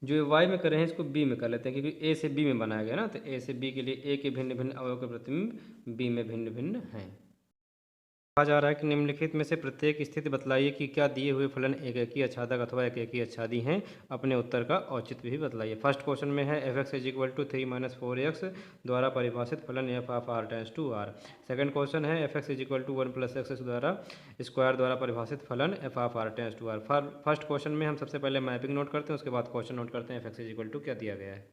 जो y में कर रहे हैं इसको b में कर लेते हैं, क्योंकि a से b में बनाया गया ना, तो a से b के लिए a के भिन्न भिन्न अवयव के प्रतिबिंब b में भिन्न भिन्न हैं। कहा जा रहा है कि निम्नलिखित में से प्रत्येक स्थिति बतलाइए कि क्या दिए हुए फलन एकैकी आच्छादक अथवा एकैकी आच्छादी हैं। अपने उत्तर का औचित्य भी बतलाइए। फर्स्ट क्वेश्चन में है f(x) is equal to 3 - 4x द्वारा परिभाषित फलन f of r tends to r। Second question है f(x) is equal to 1 + x द्वारा स्क्वायर द्वारा परिभाषित फलन f of r tends to r। First question में हम सबसे पहले मैपिंग नोट करते हैं, उसके बाद क्वेश्चन नोट करते हैं f(x) इज इक्वल टू क्या दिया गया है।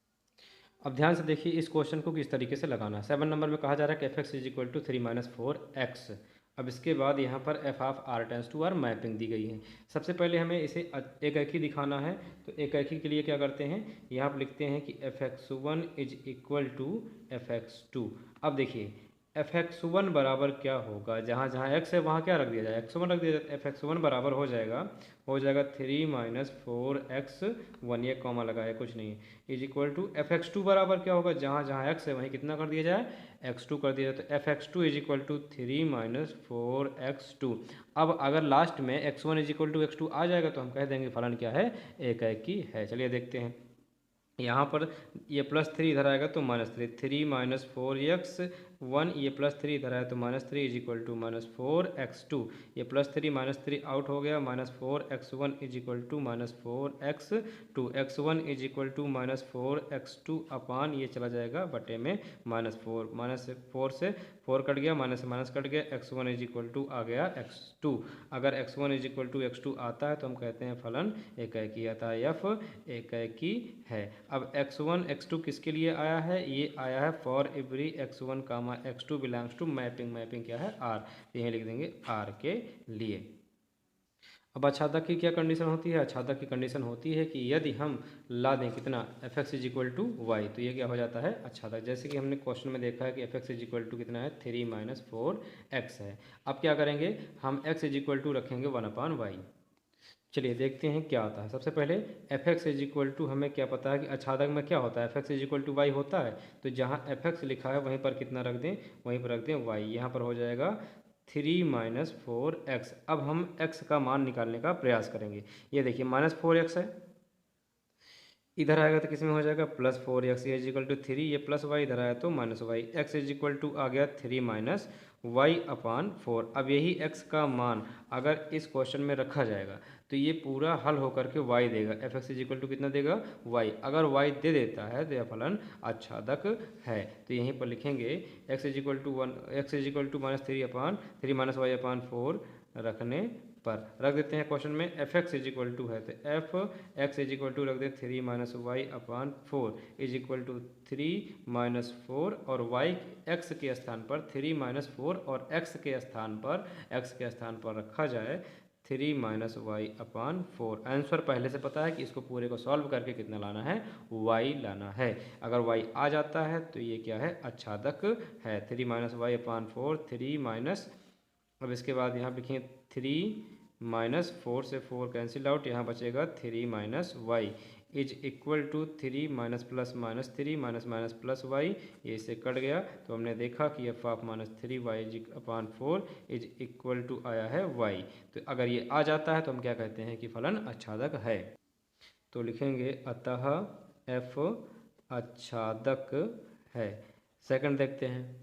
अब ध्यान से देखिए इस क्वेश्चन को किस तरीके से लगाना है। 7 नंबर में कहा जा रहा है कि f(x) is equal to 3 - 4x। अब इसके बाद यहाँ पर f of r tends to r mapping दी गई है। सबसे पहले हमें इसे एकैकी दिखाना है, तो एकैकी के लिए क्या करते हैं? यहाँ पर लिखते हैं कि f(x1) is equal to f(x2). अब देखिए एफ एक्स वन बराबर क्या होगा, जहाँ जहाँ एक्स है वहाँ क्या रख दिया जाए, एक्स वन रख दिया जाए। एफ एक्स वन बराबर हो जाएगा 3 - 4x1, ये कॉमा लगा है कुछ नहीं, is equal to f x two बराबर क्या होगा, जहाँ जहाँ एक्स है वहीं कितना कर दिया जाए, एक्स टू कर दिया जाए। तो f x two is equal to 3 - 4x2। अब अगर लास्ट में x one is equal to x two आ जाएगा तो हम कह देंगे फलन क्या है, एकाएकी है। चलिए देखते हैं। यहाँ पर ये +3 इधर आएगा तो -3, 3 - 4x1, ये +3 इधर आया तो -3 इज इक्वल टू -4x2। ये +3 आउट हो गया, -4x1 is equal to -4x2। x1 is equal to -4x2 अपान ये चला जाएगा बटे में -4, -4 से 4 कट गया, माइनस से माइनस कट गया, x1 इज इक्वल टू आ गया x2। अगर x1 is equal to x2 आता है तो हम कहते हैं फलन एकाएकी आता है, एफ एकाएकी है। अब x1 x2 किसके लिए आया है, ये आया है for every x1 comma x2 belongs to mapping, mapping क्या है R, यहीं लिख देंगे R के लिए। अब अछादक की क्या कंडीशन होती है, अछादक की कंडीशन होती है कि यदि हम ला दें कितना f x is equal to y, तो ये क्या हो जाता है अछादक। जैसे कि हमने क्वेश्चन में देखा है कि f x is equal to कितना है 3 - 4x है। अब क्या करेंगे, हम x इज इक्वल टू रखेंगे 1/y। चलिए देखते हैं क्या आता है। सबसे पहले f x is equal to हमें क्या पता है कि अछादक में क्या होता है, f x is equal to y होता है, तो जहाँ एफ एक्स लिखा है वहीं पर कितना रख दें, वहीं पर रख दें वाई। यहाँ पर हो जाएगा 3 - 4x। अब हम x का मान निकालने का प्रयास करेंगे। ये देखिए -4x है, इधर आएगा तो किस में हो जाएगा +4x, ये इज इक्वल टू 3, ये +y इधर आया तो -y, x is equal to आ गया 3 - y/4। अब यही x का मान अगर इस क्वेश्चन में रखा जाएगा तो ये पूरा हल होकर के y देगा, f x is equal to कितना देगा y। अगर y दे देता है तो यह फलन आच्छादक है। तो यहीं पर लिखेंगे x इज इक्वल टू -3/3 रखने पर रख देते हैं क्वेश्चन में f x is equal to है तो f x is equal to रख दें 3 - y/4 इज इक्वल टू 3 - 4 और y x के स्थान पर 3 - 4 और x के स्थान पर रखा जाए 3 - y/4। आंसर पहले से पता है कि इसको पूरे को सॉल्व करके कितना लाना है, y लाना है। अगर y आ जाता है तो ये क्या है आच्छादक है। 3 - y/4 अब इसके बाद यहाँ लिखेंगे 3 - 4 से 4 कैंसिल आउट, यहाँ बचेगा 3 - y is equal to 3 - +- +y, ये इससे कट गया तो हमने देखा कि f of -3y/4 is equal to आया है y। तो अगर ये आ जाता है तो हम क्या कहते हैं कि फलन आच्छादक है। तो लिखेंगे अतः f आच्छादक है। सेकंड देखते हैं,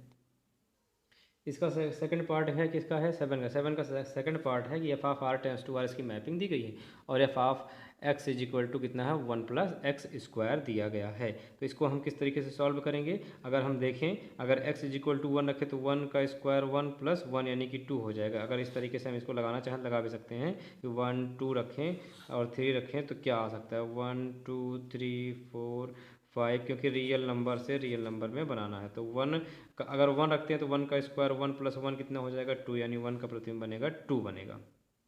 इसका सेकंड पार्ट है किसका है, 7 का सेकंड पार्ट है कि f of R tends to R इसकी मैपिंग दी गई है और f of x is equal to कितना है 1 + x² दिया गया है। तो इसको हम किस तरीके से सॉल्व करेंगे, अगर हम देखें अगर x इज इक्वल टू 1 रखें तो 1 का स्क्वायर 1 + 1 यानी कि 2 हो जाएगा। अगर इस तरीके से हम इसको लगाना चाहें लगा भी सकते हैं कि 1 2 रखें और 3 रखें तो क्या आ सकता है 1 2 3 4 5, क्योंकि रियल नंबर से रियल नंबर में बनाना है। तो 1 अगर 1 रखते हैं तो 1 का स्क्वायर 1 + 1 कितना हो जाएगा 2, यानी 1 का प्रतिबिंब बनेगा 2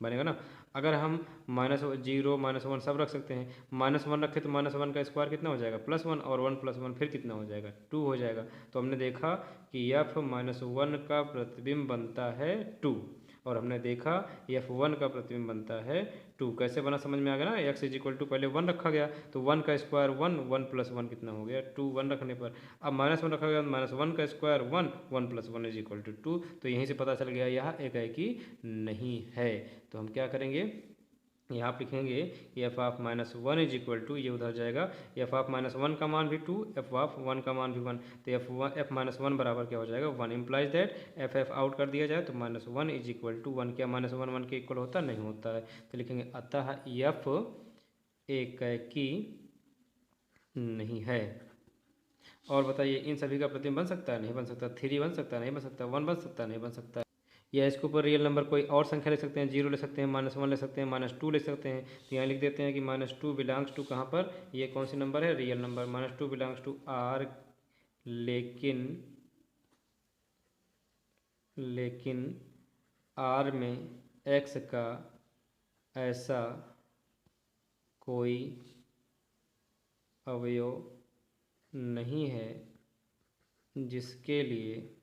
बनेगा ना। अगर हम -0 -1 सब रख सकते हैं, -1 रखें तो -1 का स्क्वायर कितना हो जाएगा +1 और 1 + 1 फिर कितना हो जाएगा 2 हो जाएगा। तो हमने देखा कि f -1 का प्रतिबिंब बनता है 2 और हमने देखा f1 का प्रतिबिंब बनता है 2। कैसे बना समझ में आ गया ना, x इज इक्वल टू पहले 1 रखा गया तो 1 का स्क्वायर 1 1 + 1 कितना हो गया 2 1 रखने पर। अब -1 रखा गया -1 का स्क्वायर 1 1 + 1 इज इक्वल टू 2। तो यहीं से पता चल गया यह एकाएकी नहीं है। तो हम क्या करेंगे, यहाँ आप लिखेंगे f of -1 is equal to, ये उधर जाएगा एफ ऑफ -1 का मान भी 2 एफ ऑफ 1 का मान भी 1, तो एफ -1 बराबर क्या हो जाएगा 1 इम्प्लाइज दैट एफ आउट कर दिया जाए तो -1 इज इक्वल टू 1। क्या -1 1 के इक्वल होता नहीं होता है। तो लिखेंगे अतः एफ एकाएकी नहीं है। और बताइए इन सभी का प्रतिबिंब बन सकता है, नहीं बन सकता। 3 बन सकता है, नहीं बन सकता। 1 बन सकता है, नहीं बन सकता। या इसके ऊपर रियल नंबर कोई और संख्या ले सकते हैं, 0 ले सकते हैं, -1 ले सकते हैं, -2 ले सकते हैं। तो यहाँ लिख देते हैं कि -2 बिलोंग्स टू कहाँ पर, ये कौन सी नंबर है real number, -2 belongs to R, लेकिन R में x का ऐसा कोई अवयव नहीं है जिसके लिए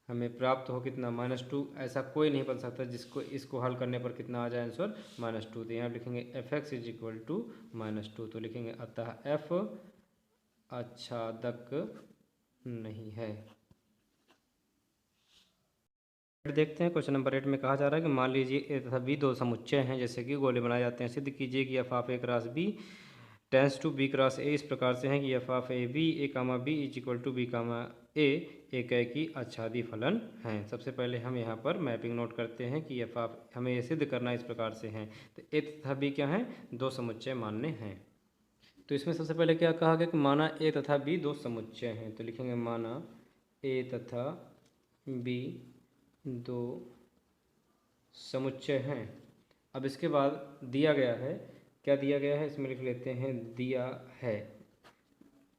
हमें प्राप्त हो कितना -2। ऐसा कोई नहीं बन सकता जिसको इसको हल करने पर कितना आ जाए आंसर -2। तो यहाँ लिखेंगे f(x) = -2। तो लिखेंगे अतः f आच्छादक नहीं है। देखते हैं क्वेश्चन नंबर 8 में कहा जा रहा है कि मान लीजिए ए तथा बी दो समुच्चय हैं, जैसे कि गोले बनाए जाते हैं। सिद्ध कीजिए कि f of A cross B tends to B cross A इस प्रकार से है कि f of A B comma B = B comma A एकेकी आच्छादी फलन हैं। सबसे पहले हम यहाँ पर मैपिंग नोट करते हैं कि एफ ऑफ हमें ये सिद्ध करना इस प्रकार से हैं। तो ए तथा बी क्या हैं? दो समुच्चय मानने हैं। तो इसमें सबसे पहले क्या कहा गया कि माना ए तथा बी दो समुच्चय हैं। तो लिखेंगे माना ए तथा बी दो समुच्चय हैं। अब इसके बाद दिया गया है, क्या दिया गया है इसमें लिख लेते हैं। दिया है,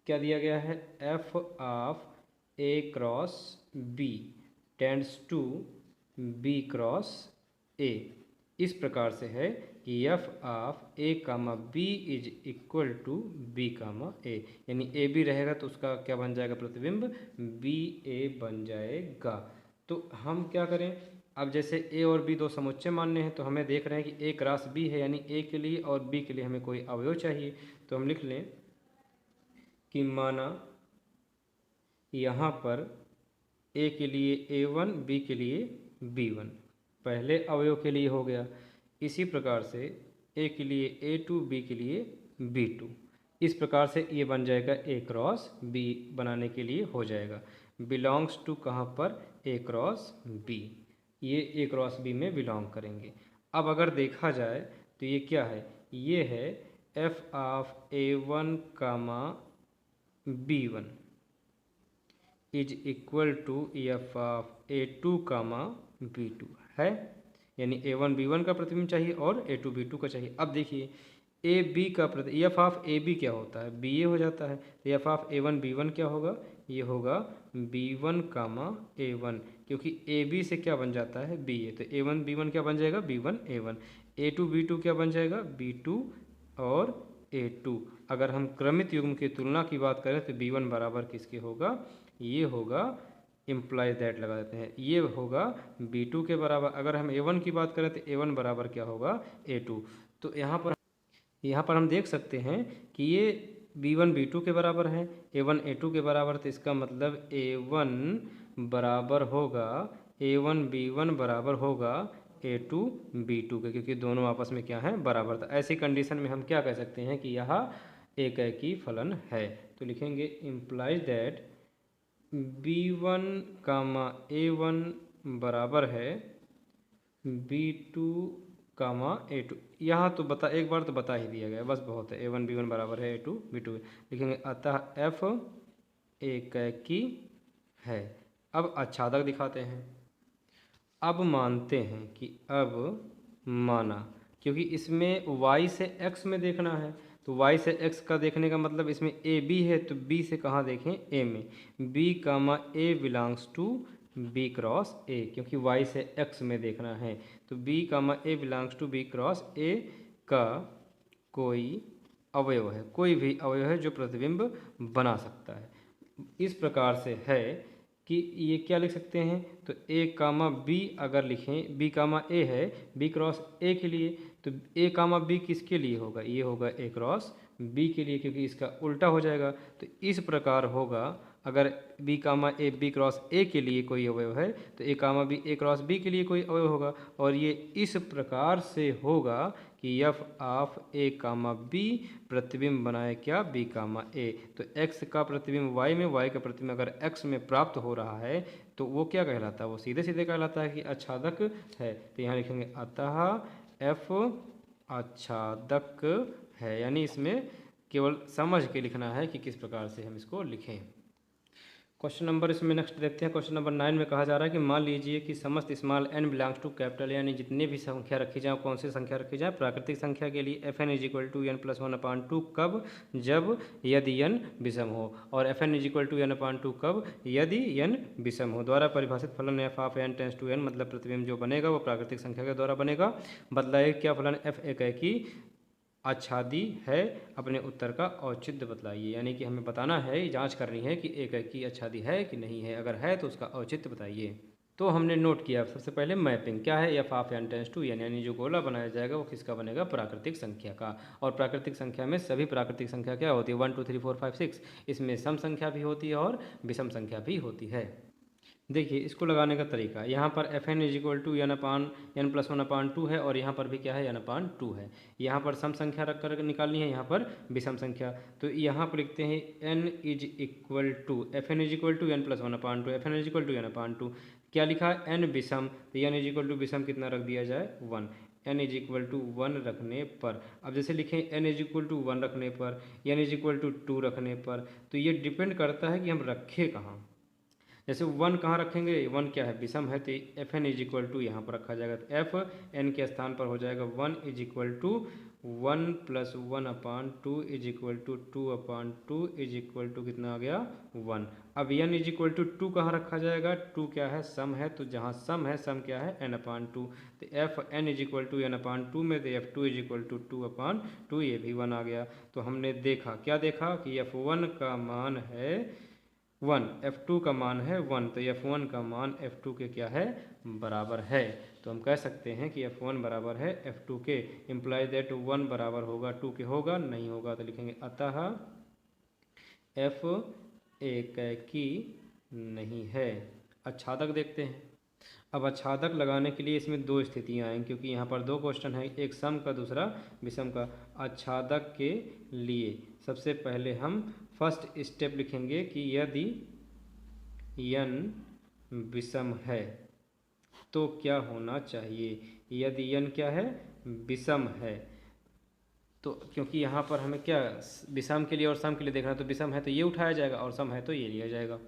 क्या दिया गया है? F of A cross B tends to B cross A इस प्रकार से है कि f of A comma B = B comma A, यानी ए बी रहेगा तो उसका क्या बन जाएगा? प्रतिबिंब बी ए बन जाएगा। तो हम क्या करें, अब जैसे ए और बी दो समुच्चय मानने हैं तो हमें देख रहे हैं कि ए क्रॉस बी है, यानी ए के लिए और बी के लिए हमें कोई अवयव चाहिए। तो हम लिख लें कि माना यहाँ पर ए के लिए a1 बी के लिए b1 पहले अवयव के लिए हो गया। इसी प्रकार से ए के लिए a2 बी के लिए b2 इस प्रकार से ये बन जाएगा ए क्रॉस बी बनाने के लिए हो जाएगा। बिलोंग्स टू कहाँ पर? ए क्रॉस बी, ये ए क्रॉस बी में बिलोंग करेंगे। अब अगर देखा जाए तो ये क्या है? ये है f of a1 comma b1 = f of a2 comma b2 है, यानी a1 b1 का प्रतिबिंब चाहिए और a2 b2 का चाहिए। अब देखिए ए बी का एफ ऑफ ए बी क्या होता है? बी ए हो जाता है। तो एफ ऑफ a1 b1 क्या होगा? ये होगा b1 कामा a1, क्योंकि ए बी से क्या बन जाता है? बी ए। तो a1 b1 क्या बन जाएगा? b1 a1। a2 b2 क्या बन जाएगा? b2 और a2। अगर हम क्रमित युग्म की तुलना की बात करें तो b1 बराबर किसके होगा? ये होगा, इम्प्लाइज दैट लगा देते हैं, ये होगा b2 के बराबर। अगर हम a1 की बात करें तो a1 बराबर क्या होगा? a2। तो यहाँ पर हम देख सकते हैं कि ये b1 b2 के बराबर है, a1 a2 के बराबर। तो इसका मतलब a1 बराबर होगा a1 b1 बराबर होगा a2 b2 के, क्योंकि दोनों आपस में क्या है? बराबर। तो ऐसी कंडीशन में हम क्या कह सकते हैं कि यह एकेकी फलन है। तो लिखेंगे implies that b1 comma a1 बराबर है b2 कामा a2। यहाँ तो एक बार तो बता ही दिया गया, बस बहुत है। a1 b1 बराबर है a2 b2। लिखेंगे अतः f एकेकी है। अब आच्छादक दिखाते हैं। अब मानते हैं कि अब माना, क्योंकि इसमें y से x में देखना है, तो y से x का देखने का मतलब इसमें a b है, तो b से कहाँ देखें? a में। b comma a belongs to b cross a, क्योंकि y से x में देखना है। तो b comma a belongs to b cross a का कोई अवयव है, कोई भी अवयव है जो प्रतिबिंब बना सकता है। इस प्रकार से है कि ये क्या लिख सकते हैं? तो a कामा b अगर लिखें, b कामा a है b क्रॉस a के लिए, तो a कामा b किसके लिए होगा? ये होगा a क्रॉस b के लिए, क्योंकि इसका उल्टा हो जाएगा। तो इस प्रकार होगा, अगर b comma a b cross a के लिए कोई अवयव है तो a comma b a cross b के लिए कोई अवयव होगा। और ये इस प्रकार से होगा कि f of a comma b प्रतिबिंब बनाए क्या? b comma a। तो x का प्रतिबिंब y में, y का प्रतिबिंब अगर x में प्राप्त हो रहा है तो वो क्या कहलाता है? वो सीधे सीधे कहलाता है कि आच्छादक है। तो यहाँ लिखेंगे अतः f आच्छादक है, यानी इसमें केवल समझ के लिखना है कि किस प्रकार से हम इसको लिखें। क्वेश्चन नंबर इसमें नेक्स्ट देखते हैं। क्वेश्चन नंबर 9 में कहा जा रहा है कि मान लीजिए कि समस्त small n belongs to capital, यानी जितने भी संख्या रखी जाए, कौन सी संख्या रखी जाए? प्राकृतिक संख्या के लिए fn = n+1/2 कब? जब यदि n विषम हो। और fn = n/2 कब? यदि n विषम हो। द्वारा परिभाषित फलन f of n tends to n, मतलब प्रतिबिंब जो बनेगा वो प्राकृतिक संख्या के द्वारा बनेगा। बदलाए क्या फलन f एकेकी आच्छादी है? अपने उत्तर का औचित्य बतलाइए, यानी कि हमें बताना है, जांच करनी है कि एकेकी आच्छादी है कि नहीं है। अगर है तो उसका औचित्य बताइए। तो हमने नोट किया सबसे पहले मैपिंग क्या है, f of n tends to n, यानी जो गोला बनाया जाएगा वो किसका बनेगा, प्राकृतिक संख्या का। और प्राकृतिक संख्या में सभी प्राकृतिक संख्या क्या होती है, 1 2 3 4 5 6, इसमें सम संख्या भी होती है और विषम संख्या भी होती है। देखिए इसको लगाने का तरीका, यहाँ पर f n is equal to n upon n plus 1/2 है और यहाँ पर भी क्या है, n/2 है। यहाँ पर सम संख्या रख कर निकालनी है, यहाँ पर विषम संख्या। तो यहाँ पर लिखते हैं n is equal to f n is equal to n plus 1/2, f n is equal to n/2। क्या लिखा, n विषम, तो n इज इक्वल टू विषम कितना रख दिया जाए, 1। n इज इक्वल टू 1 रखने पर, अब जैसे लिखें n इज इक्वल टू 1 रखने पर, n इज इक्वल टू 2 रखने पर, तो ये डिपेंड करता है कि हम रखें कहाँ। जैसे 1 कहाँ रखेंगे, 1 क्या है, विषम है, तो f n is equal to यहाँ पर रखा जाएगा, तो एफ एन के स्थान पर हो जाएगा 1 is equal to 1 plus 1/2 is equal to 2/2 is equal to कितना आ गया, 1। अब n इज इक्वल टू 2 कहाँ रखा जाएगा, 2 क्या है, सम है, तो जहाँ सम है, सम क्या है, n/2, तो f n is equal to n/2 में, तो f two is equal to 2/2, ये भी 1 आ गया। तो हमने देखा, क्या देखा कि f1 का मान है 1, f2 का मान है 1, तो f1 का मान f2 के क्या है, बराबर है। तो हम कह सकते हैं कि f1 बराबर है f2 के, इम्प्लाई दैट 1 बराबर होगा 2 के, होगा नहीं होगा, तो लिखेंगे अतः f एकैकी नहीं है। अच्छादक देखते हैं। अब अच्छादक लगाने के लिए इसमें दो स्थितियाँ आएँ, क्योंकि यहाँ पर दो क्वेश्चन है, एक सम का दूसरा विषम का। अच्छादक के लिए सबसे पहले हम फर्स्ट स्टेप लिखेंगे कि यदि n विषम है तो क्या होना चाहिए, यदि n क्या है, विषम है, तो क्योंकि यहाँ पर हमें क्या विषम के लिए और सम के लिए देखना है, तो विषम है तो ये उठाया जाएगा और सम है तो ये लिया जाएगा।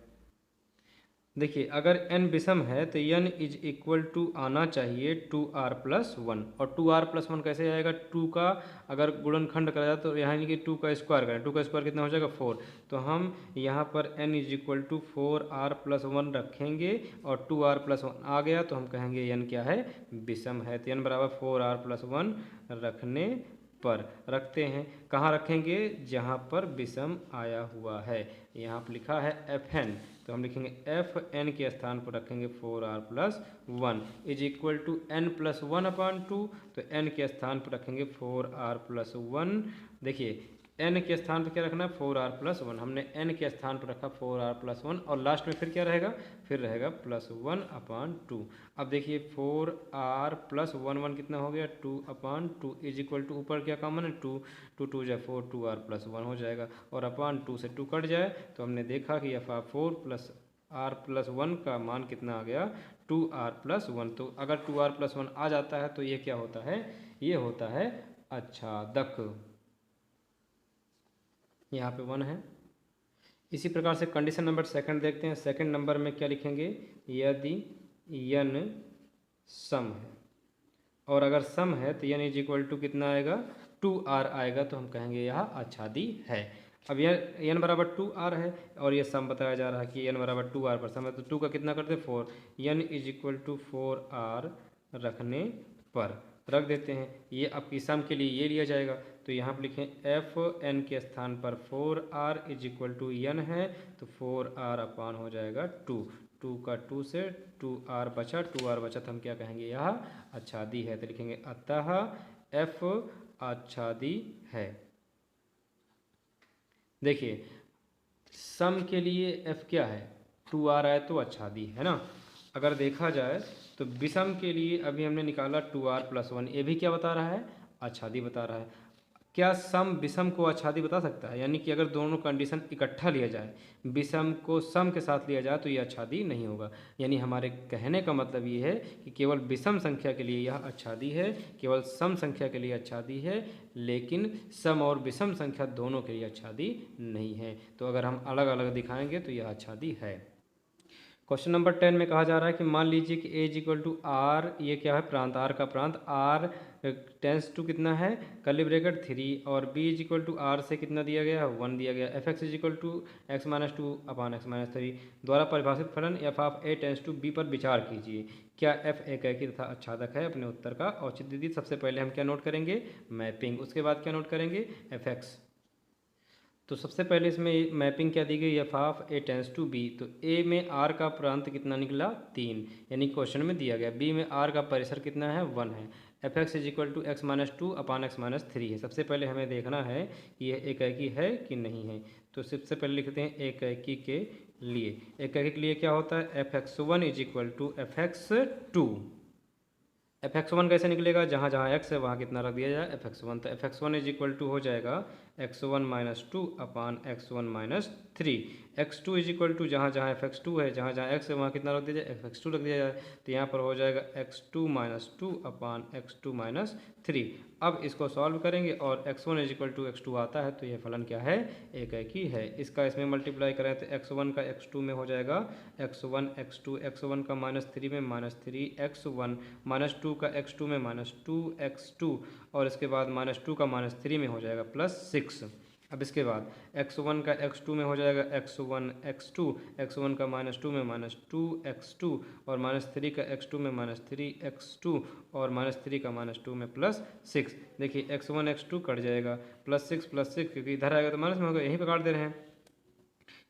देखिए अगर n विषम है तो n इज इक्वल टू आना चाहिए 2r प्लस 1, और 2r प्लस 1 कैसे आएगा, 2 का अगर गुणनखंड करा जाए तो यहाँ कि 2 का स्क्वायर करें, 2 का स्क्वायर कितना हो जाएगा, 4। तो हम यहाँ पर n is equal to 4r plus 1 रखेंगे और 2r प्लस 1 आ गया, तो हम कहेंगे n क्या है, विषम है। तो n बराबर 4r प्लस 1 रखने पर, रखते हैं कहाँ रखेंगे, जहाँ पर विषम आया हुआ है। यहाँ पर लिखा है एफ एन, तो हम लिखेंगे एफ एन के स्थान पर रखेंगे 4r plus 1 is equal to n plus 1/2, तो n के स्थान पर रखेंगे 4r प्लस 1। देखिए n के स्थान पर क्या रखना है, 4r प्लस 1, हमने n के स्थान पर रखा 4r प्लस 1, और लास्ट में फिर क्या रहेगा, फिर रहेगा प्लस 1/2। अब देखिए 4r प्लस 1 कितना हो गया, 2/2 इज इक्वल टू, ऊपर क्या कॉमन है, 2, 2 जा 4, 2r प्लस 1 हो जाएगा, और अपान 2 से 2 कट जाए, तो हमने देखा कि f4 प्लस r प्लस 1 का मान कितना आ गया, 2r प्लस 1। तो अगर 2r प्लस 1 आ जाता है तो ये क्या होता है, ये होता है अच्छादक। यहाँ पे 1 है। इसी प्रकार से कंडीशन नंबर सेकंड देखते हैं। सेकंड नंबर में क्या लिखेंगे, यदि n सम है, और अगर सम है तो n इज इक्वल टू कितना आएगा, 2r आएगा, तो हम कहेंगे यह अच्छादी है। अब यह n बराबर 2r है और ये सम बताया जा रहा है कि n बराबर 2r पर सम है, तो 2 का कितना करते हैं, 4, n is equal to 4r रखने पर रख देते हैं। ये आपकी सम के लिए ये लिया जाएगा, तो यहाँ पर लिखें एफ एन के स्थान पर 4r is equal to n है, तो 4r अपान हो जाएगा 2, 2 का 2 से 2r बचा, 2r बचा, तो हम क्या कहेंगे, यह अच्छादी है, तो लिखेंगे अतः f अच्छादी है। देखिए सम के लिए f क्या है, 2r है तो अच्छादी है ना। अगर देखा जाए तो विषम के लिए अभी हमने निकाला 2r प्लस 1, ये भी क्या बता रहा है, अच्छादी बता रहा है। क्या सम विषम को अच्छादी बता सकता है, यानी कि अगर दोनों कंडीशन इकट्ठा लिया जाए, विषम को सम के साथ लिया जाए, तो यह अच्छादी नहीं होगा। यानी हमारे कहने का मतलब ये है कि केवल विषम संख्या के लिए यह अच्छादी है, केवल सम संख्या के लिए अच्छादी है, लेकिन सम और विषम संख्या दोनों के लिए अच्छादी नहीं है। तो अगर हम अलग अलग दिखाएंगे तो यह अच्छादी है। क्वेश्चन नंबर 10 में कहा जा रहा है कि मान लीजिए कि a is equal to r, ये क्या है, प्रांत, आर का प्रांत, आर टेंस टू कितना है, कर्ली ब्रैकेट 3, और b is equal to r से कितना दिया गया है, 1 दिया गया। F x is equal to x minus 2 upon x minus 3 द्वारा परिभाषित फलन f of a tends to b पर विचार कीजिए। क्या f एकैकी तथा अच्छादक है। अपने उत्तर का औचित्य दीजिए। सबसे पहले हम क्या नोट करेंगे, मैपिंग, उसके बाद क्या नोट करेंगे, एफ एक्स। तो सबसे पहले इसमें मैपिंग क्या दी गई, f of a tends to b. तो ए में आर का प्रांत कितना निकला, 3, यानी क्वेश्चन में दिया गया। बी में आर का परिसर कितना है, 1 है। F x is equal to x minus two upon x minus three है। सबसे पहले हमें देखना है कि यह एकाएकी है कि नहीं है। तो सबसे पहले लिखते हैं एकाएकी के लिए। एकाएकी के लिए क्या होता है, f x one is equal to f x two. F x one कैसे निकलेगा, जहाँ जहाँ एक्स है वहाँ कितना रख दिया जाए, एफ एक्स वन। तो f x one is equal to हो जाएगा x one minus two upon x one minus three. X two is equal to जहाँ जहाँ एफ एक्स टू है, जहाँ जहाँ एक्स है वहाँ कितना रख दिया जाए, एफ एक्स टू रख दिया जाए। तो यहाँ पर हो जाएगा x two minus two upon x two minus three. अब इसको सॉल्व करेंगे और x one is equal to x two आता है, तो यह फलन क्या है, एकाएकी है। इसका इसमें मल्टीप्लाई करें तो एक्स वन का एक्स टू में हो जाएगा एक्स वन का माइनस थ्री में minus three x one, minus two का एक्स टू में माइनस टू एक्स टू, और इसके बाद माइनस टू का माइनस थ्री में हो जाएगा प्लस सिक्स। अब इसके बाद एक्स वन का एक्स टू में हो जाएगा एक्स वन का माइनस टू में माइनस टू एक्स टू, और माइनस थ्री का एक्स टू में माइनस थ्री एक्स टू, और माइनस थ्री का माइनस टू में प्लस सिक्स। देखिए x one x two cut जाएगा, प्लस सिक्स क्योंकि इधर आएगा तो माइनस में होगा, यहीं पर काट दे रहे हैं।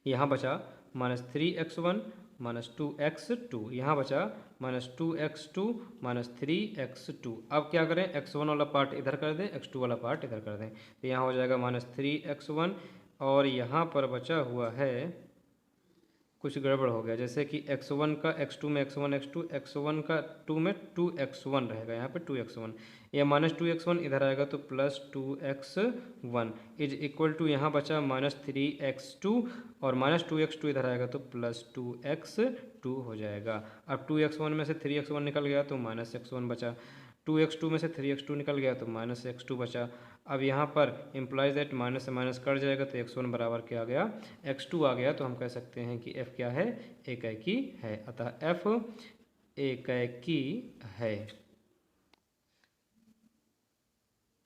यहाँ बचा minus three x one minus two x two, यहाँ बचा minus two x two minus three x two. अब क्या करें, एक्स वन वाला पार्ट इधर कर दें, एक्स टू वाला पार्ट इधर कर दें, तो यहाँ हो जाएगा माइनस थ्री एक्स वन, और यहाँ पर बचा हुआ है कुछ गड़बड़ हो गया, जैसे कि एक्स वन का एक्स टू में एक्स वन का टू में टू एक्स वन रहेगा, यहाँ पे टू एक्स वन, या माइनस टू एक्स वन इधर आएगा तो plus two x one is equal to, यहाँ बचा माइनस थ्री एक्स टू, और माइनस टू एक्स टू इधर आएगा तो प्लस टू एक्स टू हो जाएगा। अब टू एक्स वन में से थ्री एक्स वन निकल गया तो माइनस एक्स वन बचा, टू एक्स टू में से थ्री एक्स टू निकल गया तो माइनस एक्स टू बचा। अब यहाँ पर इम्प्लाइज दैट माइनस से माइनस कट जाएगा तो एक्स वन बराबर क्या आ गया, एक्स टू आ गया। तो हम कह सकते हैं कि एफ क्या है, एकाएकी है, अतः एफ एकाएकी है।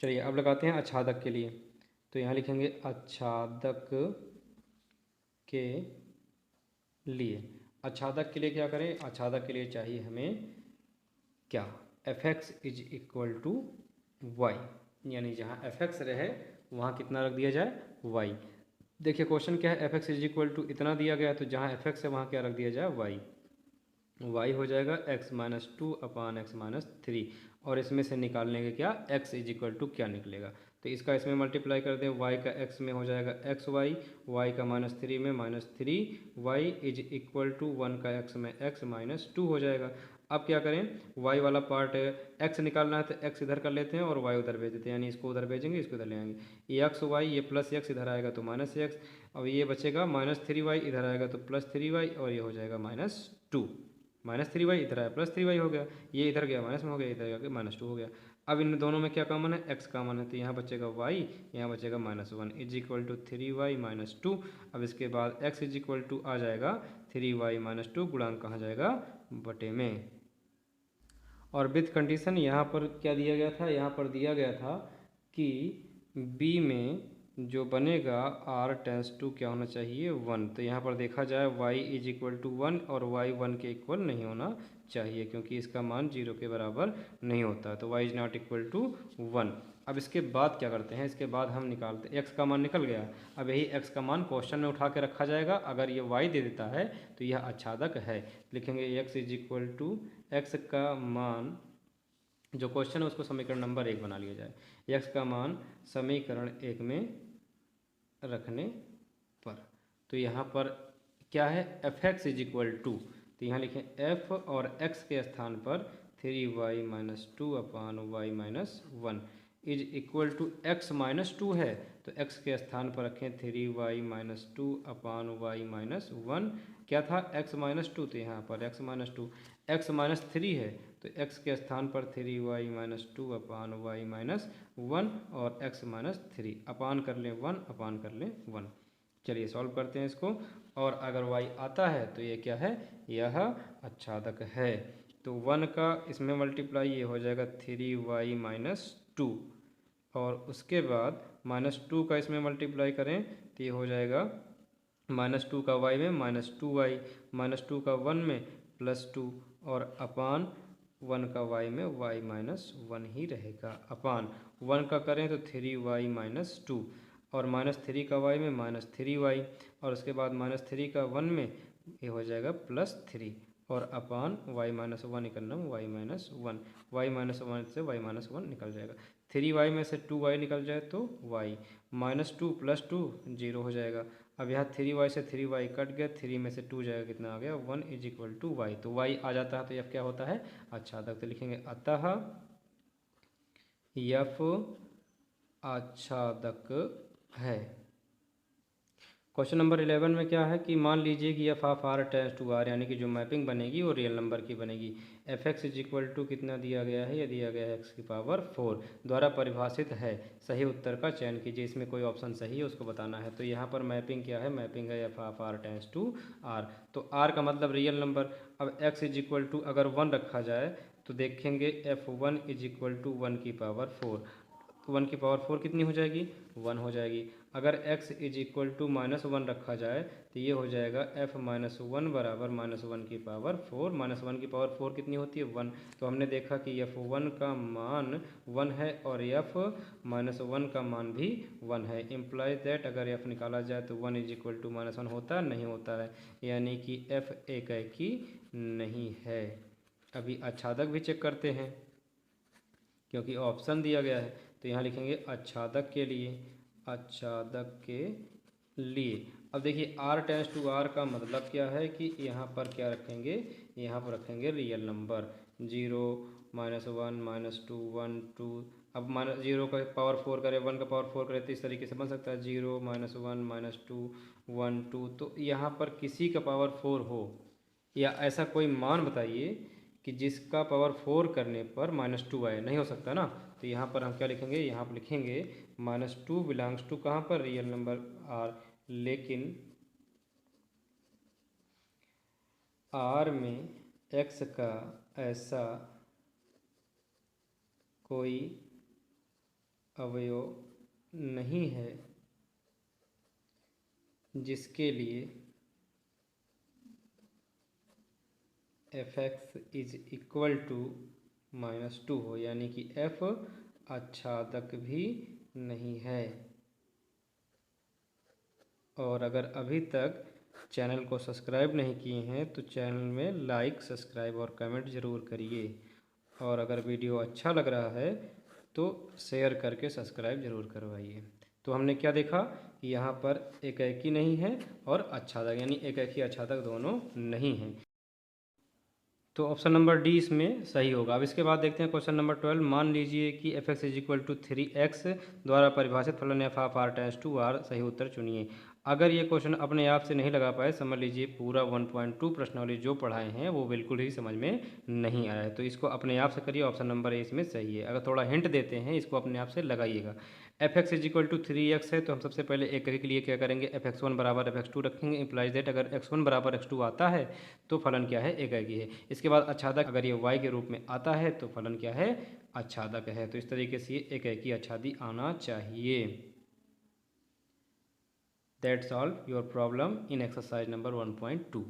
चलिए अब लगाते हैं आच्छादक के लिए। तो यहाँ लिखेंगे आच्छादक के लिए। आच्छादक के लिए क्या करें, आच्छादक के लिए चाहिए हमें क्या, f x is equal to y, यानी जहाँ एफ एक्स रहे वहाँ कितना रख दिया जाए, वाई। देखिए क्वेश्चन क्या है, f x is equal to इतना दिया गया है, तो जहाँ एफ एक्स है वहाँ क्या रख दिया जाए, वाई। वाई हो जाएगा x minus two upon x minus three, और इसमें से निकालने के क्या, एक्स इज इक्वल टू क्या निकलेगा, तो इसका इसमें मल्टीप्लाई कर दें, वाई का एक्स में हो जाएगा एक्स वाई, वाई का माइनस थ्री में minus three y is equal to one का एक्स में एक्स माइनस टू हो जाएगा। अब क्या करें, वाई वाला पार्ट एक्स निकालना है तो एक्स इधर कर लेते हैं और वाई उधर भेज देते हैं, यानी इसको उधर भेजेंगे इसको इधर ले आएंगे, ये एक्स वाई, ये प्लस एक्स इधर आएगा तो माइनस एक्स, अब ये बचेगा माइनस थ्री वाई, इधर आएगा तो प्लस थ्री वाई, और ये हो जाएगा minus two, minus three y इधर आया प्लस थ्री वाई हो गया, ये इधर गया माइनस में हो गया, इधर गया माइनस टू हो गया। अब इन दोनों में क्या कॉमन है, एक्स कॉमन है, तो यहाँ बचेगा वाई, यहाँ बचेगा minus one is equal to three y minus two. अब इसके बाद एक्स इज इक्वल टू आ जाएगा थ्री वाई माइनस टू, गुणांक कहाँ जाएगा, बटे में। और विथ कंडीशन यहाँ पर क्या दिया गया था, यहाँ पर दिया गया था कि बी में जो बनेगा आर टेंस टू क्या होना चाहिए, वन। तो यहाँ पर देखा जाए y is equal to one, और वाई वन के इक्वल नहीं होना चाहिए, क्योंकि इसका मान जीरो के बराबर नहीं होता, तो y is not equal to one. अब इसके बाद क्या करते हैं, इसके बाद हम निकालते, एक्स का मान निकल गया, अब यही एक्स का मान क्वेश्चन में उठा के रखा जाएगा, अगर ये वाई दे देता है तो यह आच्छादक है। लिखेंगे x is equal to, x का मान जो क्वेश्चन है उसको समीकरण नंबर एक बना लिया जाए, एक्स का मान समीकरण एक में रखने पर, तो यहाँ पर क्या है, f x is equal to, तो यहाँ लिखें एफ और एक्स के स्थान पर three y minus two upon y minus one is equal to, x minus two है तो एक्स के स्थान पर रखें three y minus two upon y minus one. क्या था, एक्स माइनस टू, तो यहाँ पर x minus two, x minus three है तो एक्स के स्थान पर three y minus two upon y minus one, और एक्स माइनस थ्री अपान कर लें वन, अपान कर लें वन। चलिए सॉल्व करते हैं इसको, और अगर वाई आता है तो ये क्या है, यह आच्छादक है। तो वन का इसमें मल्टीप्लाई ये हो जाएगा थ्री वाई माइनस टू, और उसके बाद माइनस टू का इसमें मल्टीप्लाई करें तो ये हो जाएगा माइनस टू का वाई में minus two y, minus two का वन में प्लस टू, और अपान वन का वाई में वाई माइनस वन ही रहेगा, अपान वन का करें तो थ्री वाई माइनस टू। और -3 का y में -3y, और उसके बाद -3 का 1 में ये हो जाएगा +3, और अपान y-1 निकलना y-1, y-1 से y-1 निकल जाएगा। 3y में से 2y निकल जाए तो y, -2 + 2 0 हो जाएगा। अब यहाँ 3y से 3y कट गया, 3 में से 2 जाएगा, कितना आ गया 1 = y। तो y आ जाता है तो f क्या होता है, आच्छादक। तो लिखेंगे अतः f आच्छादक है। क्वेश्चन नंबर 11 में क्या है कि मान लीजिए कि f of r tends to r, यानी कि जो मैपिंग बनेगी वो रियल नंबर की बनेगी। एफ एक्स = कितना दिया गया है, ये दिया गया है x⁴ द्वारा परिभाषित है। सही उत्तर का चयन कीजिए। इसमें कोई ऑप्शन सही है उसको बताना है। तो यहाँ पर मैपिंग क्या है, मैपिंग है f of r tends to r. तो आर का मतलब रियल नंबर। अब x अगर 1 रखा जाए तो देखेंगे f1 = 1⁴। 1⁴ कितनी हो जाएगी, 1 हो जाएगी। अगर x = -1 रखा जाए तो ये हो जाएगा f - 1 = -1⁴। -1⁴ कितनी होती है, 1। तो हमने देखा कि f1 का मान 1 है और f - 1 का मान भी 1 है। इम्प्लाइज दैट अगर f निकाला जाए तो 1 = -1 होता है, नहीं होता है, यानी कि f एकेकी नहीं है। अभी आच्छादक भी चेक करते हैं क्योंकि ऑप्शन दिया गया है। तो यहाँ लिखेंगे आच्छादक के लिए, आच्छादक के लिए। अब देखिए r टेंड्स टू r का मतलब क्या है कि यहाँ पर क्या रखेंगे, यहाँ पर रखेंगे रियल नंबर। 0, -1, -2, 1, 2। अब -0 का पावर 4 करें, 1 का पावर 4 करें तो इस तरीके से बन सकता है 0, -1, -2, 1, 2। तो यहाँ पर किसी का पावर 4 हो या ऐसा कोई मान बताइए कि जिसका पावर 4 करने पर -2 आए, नहीं हो सकता ना। तो यहाँ पर हम क्या लिखेंगे, यहाँ पर लिखेंगे -2 बिलोंग्स टू कहाँ पर, रियल नंबर r। लेकिन r में x का ऐसा कोई अवयव नहीं है जिसके लिए f(x) = -2 हो, यानी कि f आच्छादक भी नहीं है। और अगर अभी तक चैनल को सब्सक्राइब नहीं किए हैं तो चैनल में लाइक, सब्सक्राइब और कमेंट ज़रूर करिए। और अगर वीडियो अच्छा लग रहा है तो शेयर करके सब्सक्राइब ज़रूर करवाइए। तो हमने क्या देखा कि यहाँ पर एकेकी नहीं है और आच्छादक, यानी एकेकी आच्छादक दोनों नहीं हैं। तो ऑप्शन नंबर डी इसमें सही होगा। अब इसके बाद देखते हैं क्वेश्चन नंबर 12। मान लीजिए कि f(x) = 3x द्वारा परिभाषित फलन f of r tends to r। सही उत्तर चुनिए। अगर ये क्वेश्चन अपने आप से नहीं लगा पाए, समझ लीजिए पूरा 1.2 प्रश्नावली जो पढ़ाए हैं वो बिल्कुल ही समझ में नहीं आया है, तो इसको अपने आप से करिए। ऑप्शन नंबर ए इसमें सही है। अगर थोड़ा हिंट देते हैं इसको अपने आप से लगाइएगा। f(x) = 3x है तो हम सबसे पहले एक के लिए क्या करेंगे, f(x1) = f(x2) रखेंगे। इम्प्लाइज दैट अगर x1 = x2 आता है तो फलन क्या है, एकेकी है। इसके बाद आच्छादक अगर ये y के रूप में आता है तो फलन क्या है, आच्छादक है। तो इस तरीके से ये एकेकी आच्छादी आना चाहिए। That's all your problem in exercise number 1.2.